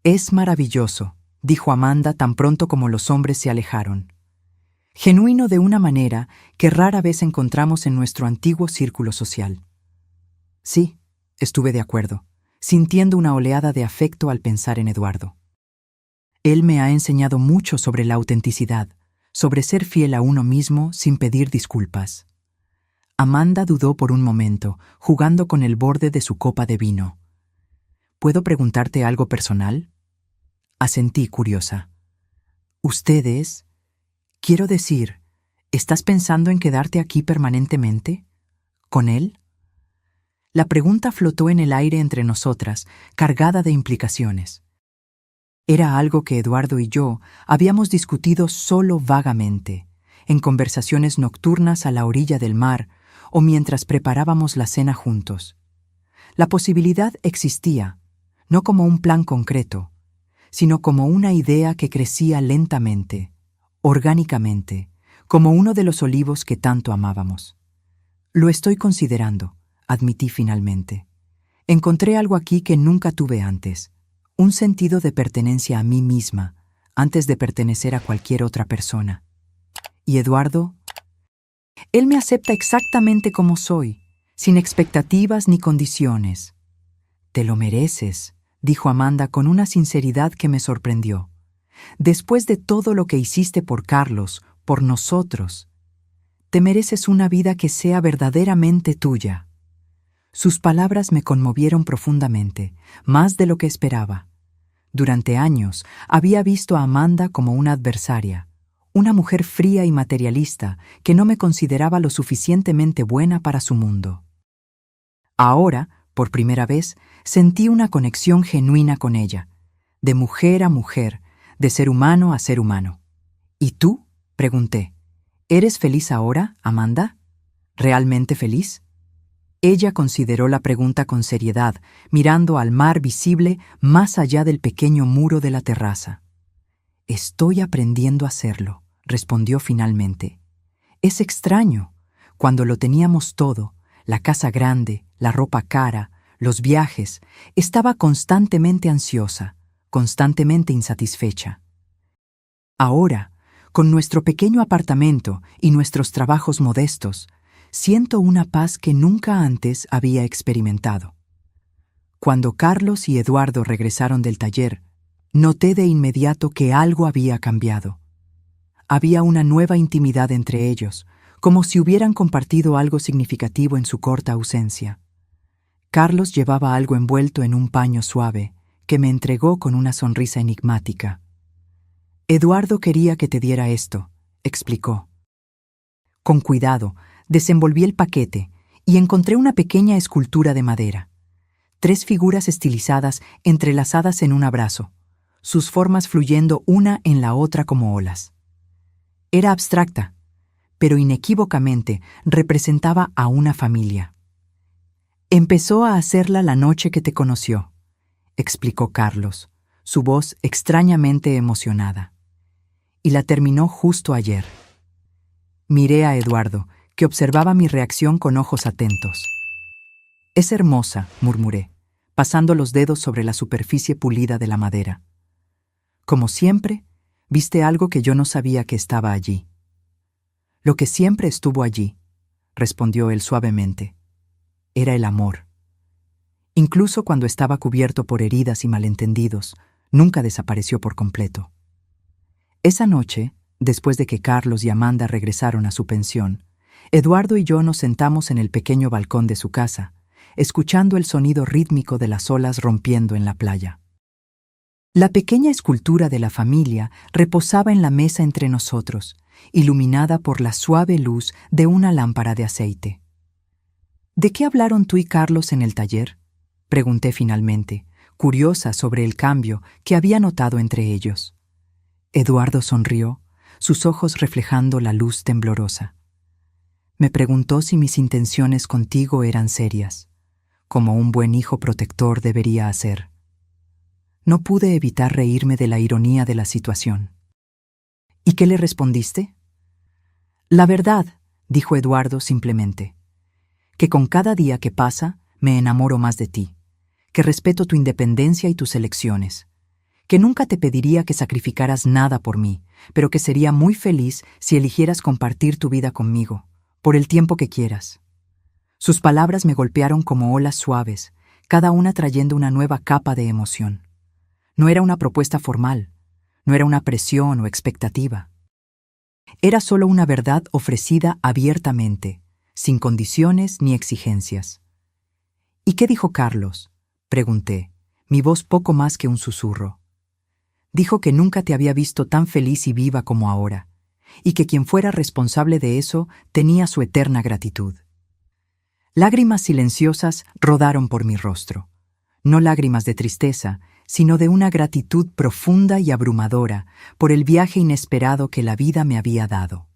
Speaker 1: «Es maravilloso», dijo Amanda tan pronto como los hombres se alejaron. «Genuino de una manera que rara vez encontramos en nuestro antiguo círculo social». Sí, estuve de acuerdo, sintiendo una oleada de afecto al pensar en Eduardo. Él me ha enseñado mucho sobre la autenticidad, sobre ser fiel a uno mismo sin pedir disculpas. Amanda dudó por un momento, jugando con el borde de su copa de vino. ¿Puedo preguntarte algo personal? Asentí curiosa. ¿Ustedes? Quiero decir, ¿estás pensando en quedarte aquí permanentemente? ¿Con él? La pregunta flotó en el aire entre nosotras, cargada de implicaciones. Era algo que Eduardo y yo habíamos discutido solo vagamente, en conversaciones nocturnas a la orilla del mar o mientras preparábamos la cena juntos. La posibilidad existía, no como un plan concreto, sino como una idea que crecía lentamente, orgánicamente, como uno de los olivos que tanto amábamos. Lo estoy considerando, admití finalmente. Encontré algo aquí que nunca tuve antes. Un sentido de pertenencia a mí misma, antes de pertenecer a cualquier otra persona. ¿Y Eduardo? Él me acepta exactamente como soy, sin expectativas ni condiciones. Te lo mereces, dijo Amanda con una sinceridad que me sorprendió. Después de todo lo que hiciste por Carlos, por nosotros, te mereces una vida que sea verdaderamente tuya. Sus palabras me conmovieron profundamente, más de lo que esperaba. Durante años había visto a Amanda como una adversaria, una mujer fría y materialista que no me consideraba lo suficientemente buena para su mundo. Ahora, por primera vez, sentí una conexión genuina con ella, de mujer a mujer, de ser humano a ser humano. ¿Y tú?, pregunté. ¿Eres feliz ahora, Amanda? ¿Realmente feliz? Ella consideró la pregunta con seriedad, mirando al mar visible más allá del pequeño muro de la terraza. Estoy aprendiendo a hacerlo, respondió finalmente. Es extraño. Cuando lo teníamos todo, la casa grande, la ropa cara, los viajes, estaba constantemente ansiosa, constantemente insatisfecha. Ahora, con nuestro pequeño apartamento y nuestros trabajos modestos, siento una paz que nunca antes había experimentado. Cuando Carlos y Eduardo regresaron del taller, noté de inmediato que algo había cambiado. Había una nueva intimidad entre ellos, como si hubieran compartido algo significativo en su corta ausencia. Carlos llevaba algo envuelto en un paño suave, que me entregó con una sonrisa enigmática. Eduardo quería que te diera esto, explicó. Con cuidado, desenvolví el paquete y encontré una pequeña escultura de madera. 3 figuras estilizadas entrelazadas en un abrazo, sus formas fluyendo una en la otra como olas. Era abstracta, pero inequívocamente representaba a una familia. Empezó a hacerla la noche que te conoció, explicó Carlos, su voz extrañamente emocionada. Y la terminó justo ayer. Miré a Eduardo, que observaba mi reacción con ojos atentos. Es hermosa, murmuré, pasando los dedos sobre la superficie pulida de la madera. Como siempre, viste algo que yo no sabía que estaba allí. Lo que siempre estuvo allí, respondió él suavemente, era el amor. Incluso cuando estaba cubierto por heridas y malentendidos, nunca desapareció por completo. Esa noche, después de que Carlos y Amanda regresaron a su pensión, Eduardo y yo nos sentamos en el pequeño balcón de su casa, escuchando el sonido rítmico de las olas rompiendo en la playa. La pequeña escultura de la familia reposaba en la mesa entre nosotros, iluminada por la suave luz de una lámpara de aceite. ¿De qué hablaron tú y Carlos en el taller?, pregunté finalmente, curiosa sobre el cambio que había notado entre ellos. Eduardo sonrió, sus ojos reflejando la luz temblorosa. Me preguntó si mis intenciones contigo eran serias, como un buen hijo protector debería hacer. No pude evitar reírme de la ironía de la situación. ¿Y qué le respondiste? La verdad, dijo Eduardo simplemente, que con cada día que pasa me enamoro más de ti, que respeto tu independencia y tus elecciones, que nunca te pediría que sacrificaras nada por mí, pero que sería muy feliz si eligieras compartir tu vida conmigo, por el tiempo que quieras. Sus palabras me golpearon como olas suaves, cada una trayendo una nueva capa de emoción. No era una propuesta formal, no era una presión o expectativa. Era solo una verdad ofrecida abiertamente, sin condiciones ni exigencias. ¿Y qué dijo Carlos?, pregunté, mi voz poco más que un susurro. Dijo que nunca te había visto tan feliz y viva como ahora, y que quien fuera responsable de eso tenía su eterna gratitud. Lágrimas silenciosas rodaron por mi rostro, no lágrimas de tristeza, sino de una gratitud profunda y abrumadora por el viaje inesperado que la vida me había dado.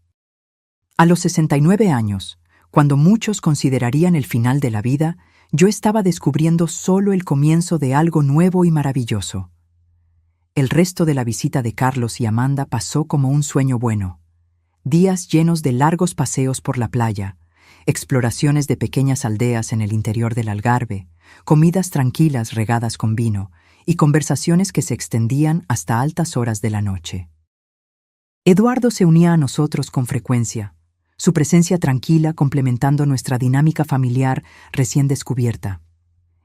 Speaker 1: A los 69 años, cuando muchos considerarían el final de la vida, yo estaba descubriendo solo el comienzo de algo nuevo y maravilloso. El resto de la visita de Carlos y Amanda pasó como un sueño bueno. Días llenos de largos paseos por la playa, exploraciones de pequeñas aldeas en el interior del Algarve, comidas tranquilas regadas con vino y conversaciones que se extendían hasta altas horas de la noche. Eduardo se unía a nosotros con frecuencia, su presencia tranquila complementando nuestra dinámica familiar recién descubierta.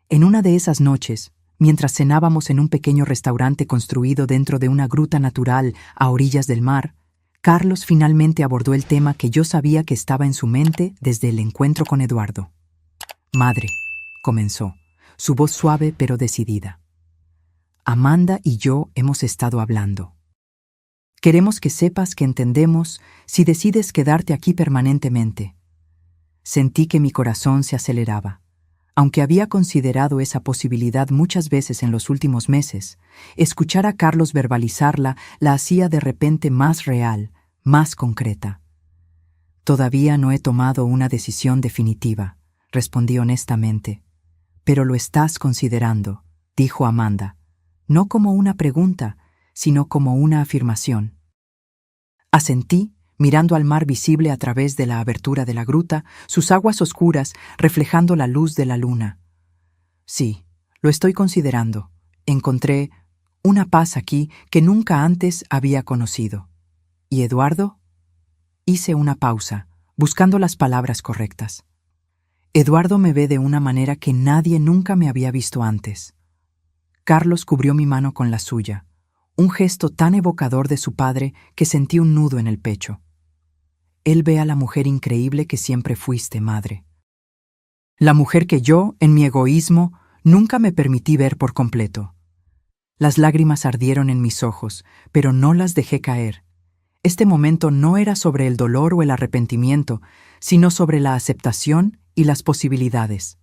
Speaker 1: En una de esas noches, mientras cenábamos en un pequeño restaurante construido dentro de una gruta natural a orillas del mar, Carlos finalmente abordó el tema que yo sabía que estaba en su mente desde el encuentro con Eduardo. «Madre», comenzó, su voz suave pero decidida. «Amanda y yo hemos estado hablando. Queremos que sepas que entendemos si decides quedarte aquí permanentemente». Sentí que mi corazón se aceleraba. Aunque había considerado esa posibilidad muchas veces en los últimos meses, escuchar a Carlos verbalizarla la hacía de repente más real, más concreta. «Todavía no he tomado una decisión definitiva», respondí honestamente. «Pero lo estás considerando», dijo Amanda, no como una pregunta, sino como una afirmación. Asentí, mirando al mar visible a través de la abertura de la gruta, sus aguas oscuras reflejando la luz de la luna. «Sí, lo estoy considerando. Encontré una paz aquí que nunca antes había conocido. ¿Y Eduardo?». Hice una pausa, buscando las palabras correctas. «Eduardo me ve de una manera que nadie nunca me había visto antes». Carlos cubrió mi mano con la suya, un gesto tan evocador de su padre que sentí un nudo en el pecho. «Él ve a la mujer increíble que siempre fuiste, madre. La mujer que yo, en mi egoísmo, nunca me permití ver por completo». Las lágrimas ardieron en mis ojos, pero no las dejé caer. Este momento no era sobre el dolor o el arrepentimiento, sino sobre la aceptación y las posibilidades.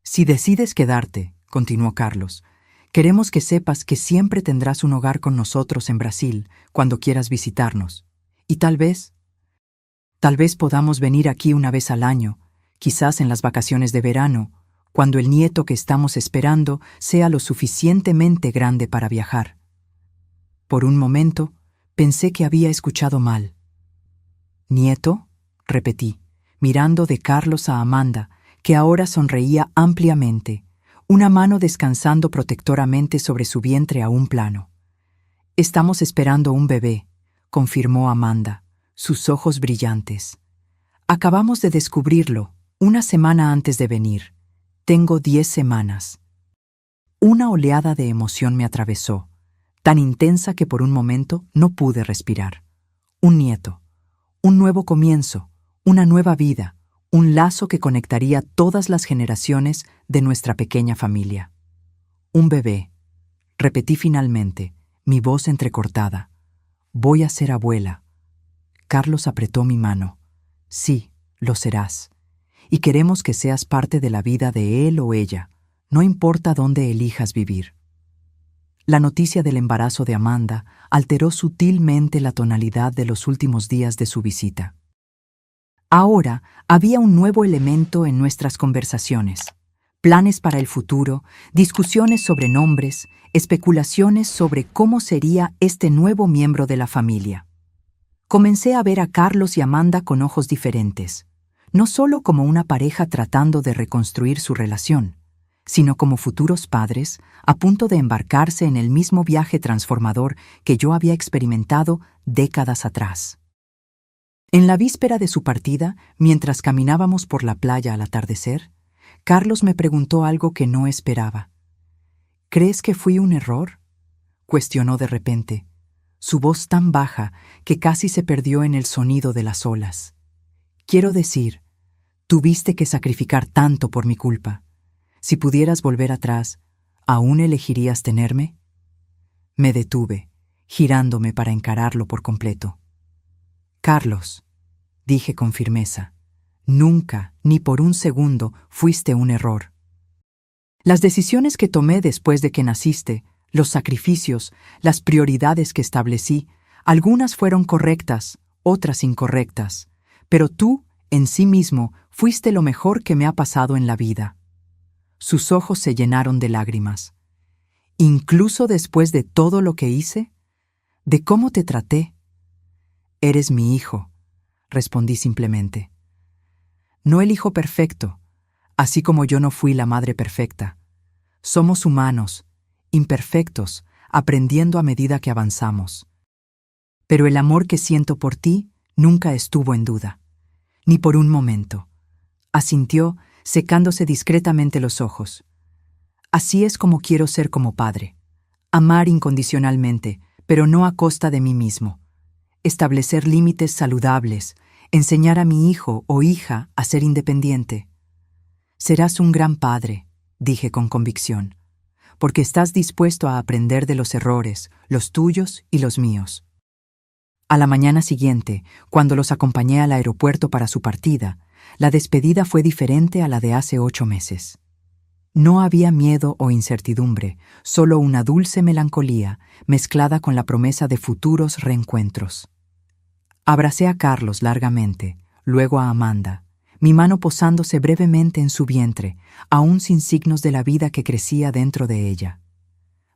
Speaker 1: «Si decides quedarte», continuó Carlos, «queremos que sepas que siempre tendrás un hogar con nosotros en Brasil cuando quieras visitarnos. Y tal vez podamos venir aquí una vez al año, quizás en las vacaciones de verano, cuando el nieto que estamos esperando sea lo suficientemente grande para viajar». Por un momento, pensé que había escuchado mal. «¿Nieto?», repetí, mirando de Carlos a Amanda, que ahora sonreía ampliamente, una mano descansando protectoramente sobre su vientre aún plano. «Estamos esperando un bebé», confirmó Amanda, sus ojos brillantes. «Acabamos de descubrirlo, una semana antes de venir. Tengo 10 semanas». Una oleada de emoción me atravesó, tan intensa que por un momento no pude respirar. Un nieto, un nuevo comienzo, una nueva vida, un lazo que conectaría todas las generaciones de nuestra pequeña familia. «Un bebé», repetí finalmente, mi voz entrecortada. «Voy a ser abuela». Carlos apretó mi mano. «Sí, lo serás. Y queremos que seas parte de la vida de él o ella, no importa dónde elijas vivir». La noticia del embarazo de Amanda alteró sutilmente la tonalidad de los últimos días de su visita. Ahora había un nuevo elemento en nuestras conversaciones: planes para el futuro, discusiones sobre nombres, especulaciones sobre cómo sería este nuevo miembro de la familia. Comencé a ver a Carlos y Amanda con ojos diferentes, no solo como una pareja tratando de reconstruir su relación, sino como futuros padres a punto de embarcarse en el mismo viaje transformador que yo había experimentado décadas atrás. En la víspera de su partida, mientras caminábamos por la playa al atardecer, Carlos me preguntó algo que no esperaba. «¿Crees que fui un error?», cuestionó de repente, su voz tan baja que casi se perdió en el sonido de las olas. «Quiero decir, tuviste que sacrificar tanto por mi culpa. Si pudieras volver atrás, ¿aún elegirías tenerme?». Me detuve, girándome para encararlo por completo. «Carlos», dije con firmeza, «nunca, ni por un segundo, fuiste un error. Las decisiones que tomé después de que naciste, los sacrificios, las prioridades que establecí, algunas fueron correctas, otras incorrectas, pero tú, en sí mismo, fuiste lo mejor que me ha pasado en la vida». Sus ojos se llenaron de lágrimas. «¿Incluso después de todo lo que hice? ¿De cómo te traté?». «Eres mi hijo», respondí simplemente. «No el hijo perfecto, así como yo no fui la madre perfecta. Somos humanos, imperfectos, aprendiendo a medida que avanzamos. Pero el amor que siento por ti nunca estuvo en duda, ni por un momento», asintió, secándose discretamente los ojos. Así es como quiero ser como padre. Amar incondicionalmente, pero no a costa de mí mismo. Establecer límites saludables, enseñar a mi hijo o hija a ser independiente. Serás un gran padre, dije con convicción, porque estás dispuesto a aprender de los errores, los tuyos y los míos. A la mañana siguiente, cuando los acompañé al aeropuerto para su partida, la despedida fue diferente a la de hace 8 meses. No había miedo o incertidumbre, solo una dulce melancolía mezclada con la promesa de futuros reencuentros. Abracé a Carlos largamente, luego a Amanda, mi mano posándose brevemente en su vientre, aún sin signos de la vida que crecía dentro de ella.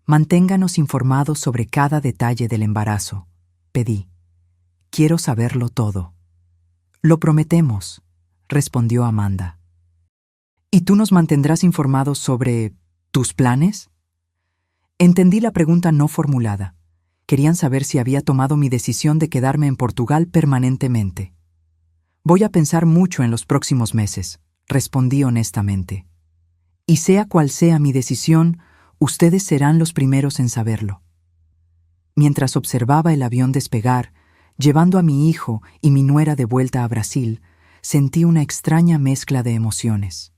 Speaker 1: Manténganos informados sobre cada detalle del embarazo, pedí. Quiero saberlo todo. Lo prometemos, respondió Amanda. ¿Y tú nos mantendrás informados sobre tus planes? Entendí la pregunta no formulada. Querían saber si había tomado mi decisión de quedarme en Portugal permanentemente. Voy a pensar mucho en los próximos meses, respondí honestamente. Y sea cual sea mi decisión, ustedes serán los primeros en saberlo. Mientras observaba el avión despegar, llevando a mi hijo y mi nuera de vuelta a Brasil, sentí una extraña mezcla de emociones.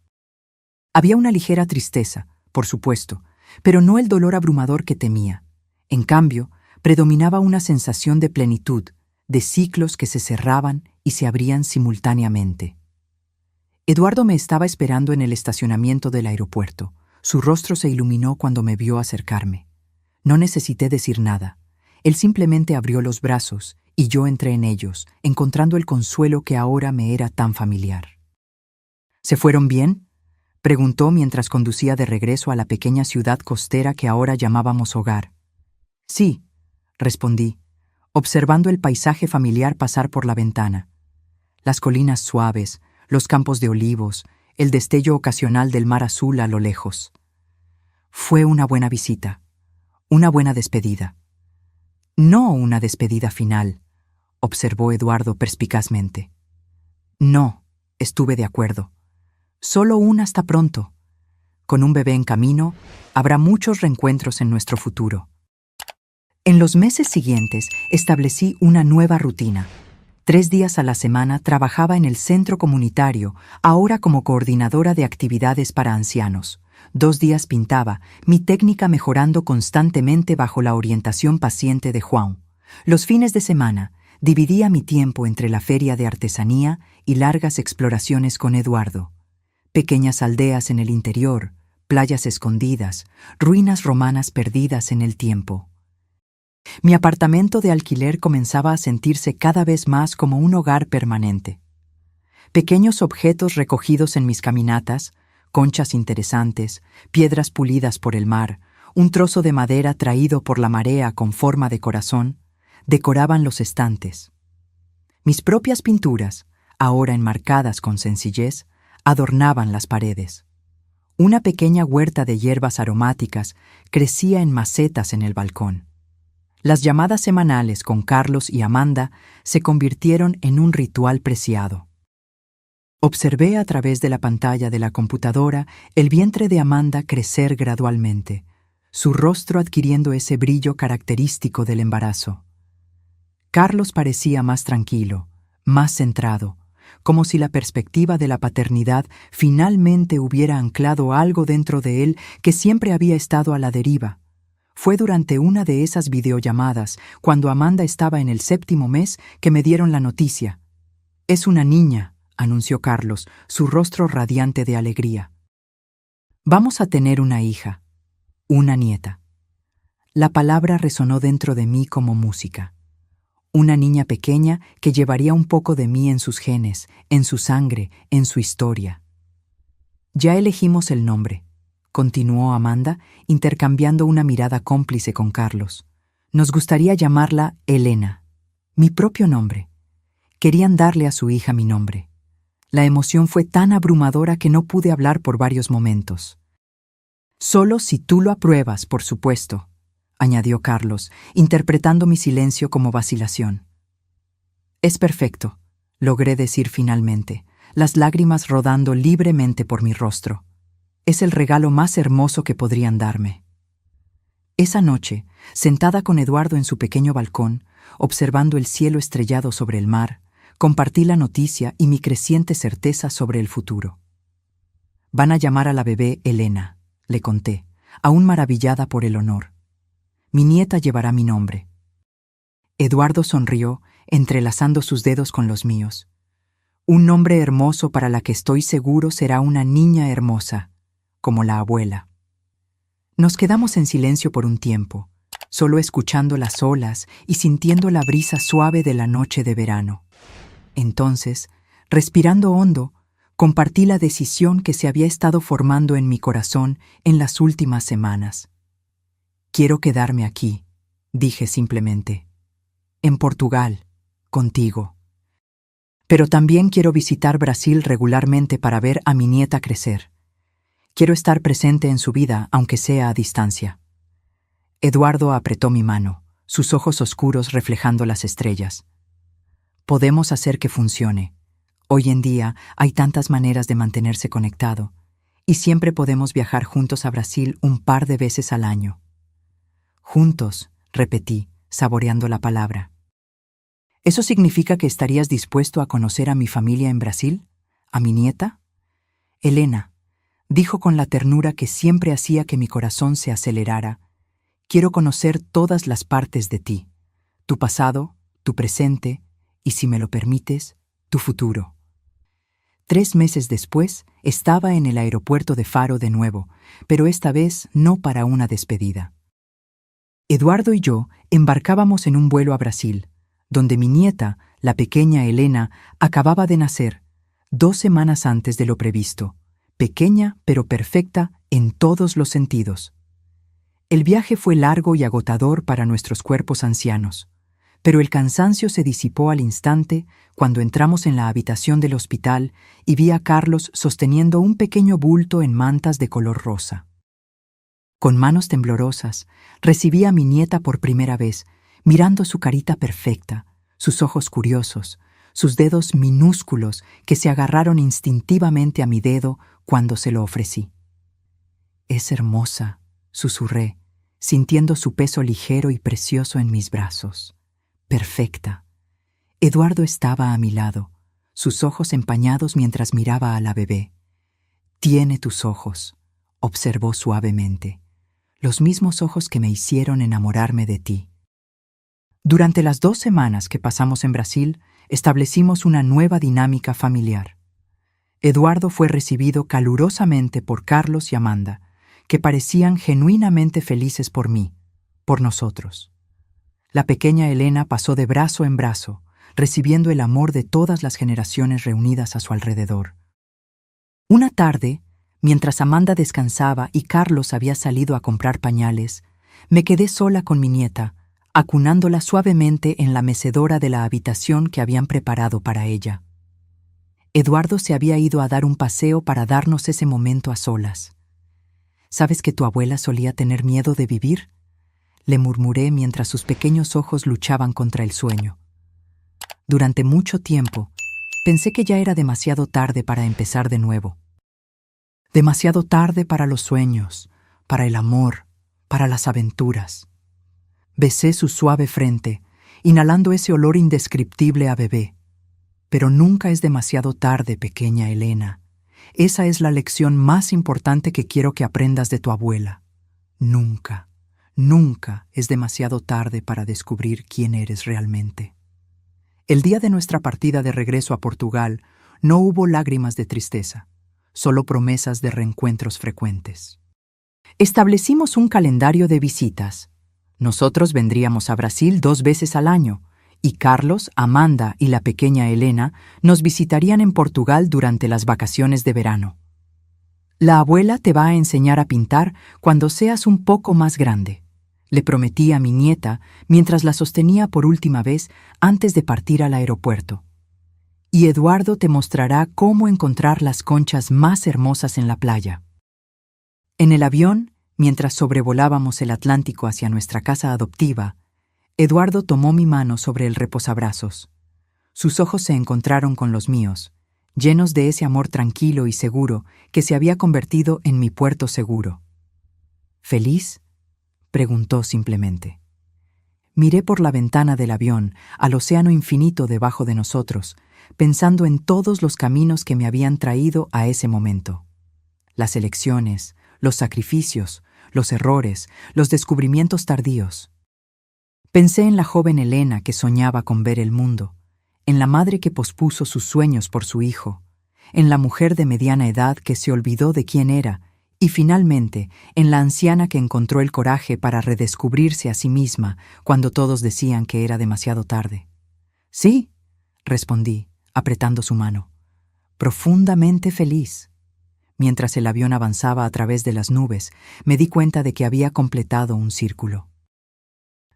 Speaker 1: Había una ligera tristeza, por supuesto, pero no el dolor abrumador que temía. En cambio, predominaba una sensación de plenitud, de ciclos que se cerraban y se abrían simultáneamente. Eduardo me estaba esperando en el estacionamiento del aeropuerto. Su rostro se iluminó cuando me vio acercarme. No necesité decir nada. Él simplemente abrió los brazos y yo entré en ellos, encontrando el consuelo que ahora me era tan familiar. ¿Se fueron bien?, preguntó mientras conducía de regreso a la pequeña ciudad costera que ahora llamábamos hogar. Sí, respondí, observando el paisaje familiar pasar por la ventana. Las colinas suaves, los campos de olivos, el destello ocasional del mar azul a lo lejos. Fue una buena visita, una buena despedida. No una despedida final, observó Eduardo perspicazmente. No, estuve de acuerdo. Solo un hasta pronto. Con un bebé en camino, habrá muchos reencuentros en nuestro futuro. En los meses siguientes, establecí una nueva rutina. 3 días a la semana trabajaba en el centro comunitario, ahora como coordinadora de actividades para ancianos. 2 días pintaba, mi técnica mejorando constantemente bajo la orientación paciente de Juan. Los fines de semana, dividía mi tiempo entre la feria de artesanía y largas exploraciones con Eduardo. Pequeñas aldeas en el interior, playas escondidas, ruinas romanas perdidas en el tiempo. Mi apartamento de alquiler comenzaba a sentirse cada vez más como un hogar permanente. Pequeños objetos recogidos en mis caminatas, conchas interesantes, piedras pulidas por el mar, un trozo de madera traído por la marea con forma de corazón, decoraban los estantes. Mis propias pinturas, ahora enmarcadas con sencillez, adornaban las paredes. Una pequeña huerta de hierbas aromáticas crecía en macetas en el balcón. Las llamadas semanales con Carlos y Amanda se convirtieron en un ritual preciado. Observé a través de la pantalla de la computadora el vientre de Amanda crecer gradualmente, su rostro adquiriendo ese brillo característico del embarazo. Carlos parecía más tranquilo, más centrado, como si la perspectiva de la paternidad finalmente hubiera anclado algo dentro de él que siempre había estado a la deriva. Fue durante una de esas videollamadas, cuando Amanda estaba en el 7º mes, que me dieron la noticia. «Es una niña», anunció Carlos, su rostro radiante de alegría. «Vamos a tener una hija, una nieta». La palabra resonó dentro de mí como música. Una niña pequeña que llevaría un poco de mí en sus genes, en su sangre, en su historia. «Ya elegimos el nombre», continuó Amanda, intercambiando una mirada cómplice con Carlos. «Nos gustaría llamarla Elena, mi propio nombre. Querían darle a su hija mi nombre». La emoción fue tan abrumadora que no pude hablar por varios momentos. «Solo si tú lo apruebas, por supuesto», añadió Carlos, interpretando mi silencio como vacilación. «Es perfecto», logré decir finalmente, las lágrimas rodando libremente por mi rostro. Es el regalo más hermoso que podrían darme. Esa noche, sentada con Eduardo en su pequeño balcón, observando el cielo estrellado sobre el mar, compartí la noticia y mi creciente certeza sobre el futuro. Van a llamar a la bebé Elena, le conté, aún maravillada por el honor. Mi nieta llevará mi nombre. Eduardo sonrió, entrelazando sus dedos con los míos. Un nombre hermoso para la que estoy seguro será una niña hermosa, como la abuela. Nos quedamos en silencio por un tiempo, solo escuchando las olas y sintiendo la brisa suave de la noche de verano. Entonces, respirando hondo, compartí la decisión que se había estado formando en mi corazón en las últimas semanas. Quiero quedarme aquí, dije simplemente. En Portugal, contigo. Pero también quiero visitar Brasil regularmente para ver a mi nieta crecer. Quiero estar presente en su vida, aunque sea a distancia. Eduardo apretó mi mano, sus ojos oscuros reflejando las estrellas. Podemos hacer que funcione. Hoy en día hay tantas maneras de mantenerse conectado, y siempre podemos viajar juntos a Brasil un par de veces al año. Juntos, repetí, saboreando la palabra. ¿Eso significa que estarías dispuesto a conocer a mi familia en Brasil? ¿A mi nieta? Elena, dijo con la ternura que siempre hacía que mi corazón se acelerara, quiero conocer todas las partes de ti, tu pasado, tu presente y, si me lo permites, tu futuro. 3 meses después, estaba en el aeropuerto de Faro de nuevo, pero esta vez no para una despedida. Eduardo y yo embarcábamos en un vuelo a Brasil, donde mi nieta, la pequeña Elena, acababa de nacer, 2 semanas antes de lo previsto, pequeña pero perfecta en todos los sentidos. El viaje fue largo y agotador para nuestros cuerpos ancianos, pero el cansancio se disipó al instante cuando entramos en la habitación del hospital y vi a Carlos sosteniendo un pequeño bulto en mantas de color rosa. Con manos temblorosas, recibí a mi nieta por primera vez, mirando su carita perfecta, sus ojos curiosos, sus dedos minúsculos que se agarraron instintivamente a mi dedo cuando se lo ofrecí. «Es hermosa», susurré, sintiendo su peso ligero y precioso en mis brazos. «Perfecta». Eduardo estaba a mi lado, sus ojos empañados mientras miraba a la bebé. «Tiene tus ojos», observó suavemente, «los mismos ojos que me hicieron enamorarme de ti». Durante las 2 semanas que pasamos en Brasil, establecimos una nueva dinámica familiar. Eduardo fue recibido calurosamente por Carlos y Amanda, que parecían genuinamente felices por mí, por nosotros. La pequeña Elena pasó de brazo en brazo, recibiendo el amor de todas las generaciones reunidas a su alrededor. Una tarde, mientras Amanda descansaba y Carlos había salido a comprar pañales, me quedé sola con mi nieta, acunándola suavemente en la mecedora de la habitación que habían preparado para ella. Eduardo se había ido a dar un paseo para darnos ese momento a solas. ¿Sabes que tu abuela solía tener miedo de vivir?, le murmuré mientras sus pequeños ojos luchaban contra el sueño. Durante mucho tiempo, pensé que ya era demasiado tarde para empezar de nuevo. Demasiado tarde para los sueños, para el amor, para las aventuras. Besé su suave frente, inhalando ese olor indescriptible a bebé. Pero nunca es demasiado tarde, pequeña Elena. Esa es la lección más importante que quiero que aprendas de tu abuela. Nunca, nunca es demasiado tarde para descubrir quién eres realmente. El día de nuestra partida de regreso a Portugal, no hubo lágrimas de tristeza, solo promesas de reencuentros frecuentes. Establecimos un calendario de visitas. Nosotros vendríamos a Brasil 2 veces al año, y Carlos, Amanda y la pequeña Elena nos visitarían en Portugal durante las vacaciones de verano. La abuela te va a enseñar a pintar cuando seas un poco más grande, le prometí a mi nieta mientras la sostenía por última vez antes de partir al aeropuerto. Y Eduardo te mostrará cómo encontrar las conchas más hermosas en la playa. En el avión, mientras sobrevolábamos el Atlántico hacia nuestra casa adoptiva, Eduardo tomó mi mano sobre el reposabrazos. Sus ojos se encontraron con los míos, llenos de ese amor tranquilo y seguro que se había convertido en mi puerto seguro. ¿Feliz?, preguntó simplemente. Miré por la ventana del avión al océano infinito debajo de nosotros, pensando en todos los caminos que me habían traído a ese momento. Las elecciones, los sacrificios, los errores, los descubrimientos tardíos. Pensé en la joven Elena que soñaba con ver el mundo, en la madre que pospuso sus sueños por su hijo, en la mujer de mediana edad que se olvidó de quién era, y finalmente en la anciana que encontró el coraje para redescubrirse a sí misma cuando todos decían que era demasiado tarde. Sí, respondí, apretando su mano. Profundamente feliz. Mientras el avión avanzaba a través de las nubes, me di cuenta de que había completado un círculo.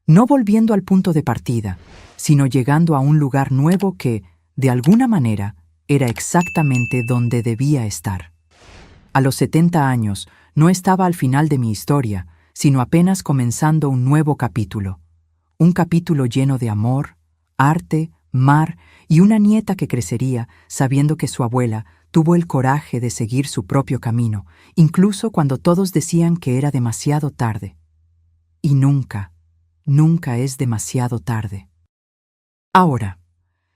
Speaker 1: No volviendo al punto de partida, sino llegando a un lugar nuevo que, de alguna manera, era exactamente donde debía estar. A los 70 años, no estaba al final de mi historia, sino apenas comenzando un nuevo capítulo. Un capítulo lleno de amor, arte, mar y una nieta que crecería sabiendo que su abuela tuvo el coraje de seguir su propio camino, incluso cuando todos decían que era demasiado tarde. Y nunca, nunca es demasiado tarde. Ahora,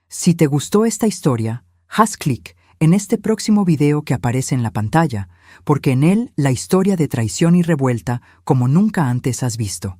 Speaker 1: si te gustó esta historia, haz clic en este próximo video que aparece en la pantalla, porque en él la historia de traición y revuelta como nunca antes has visto.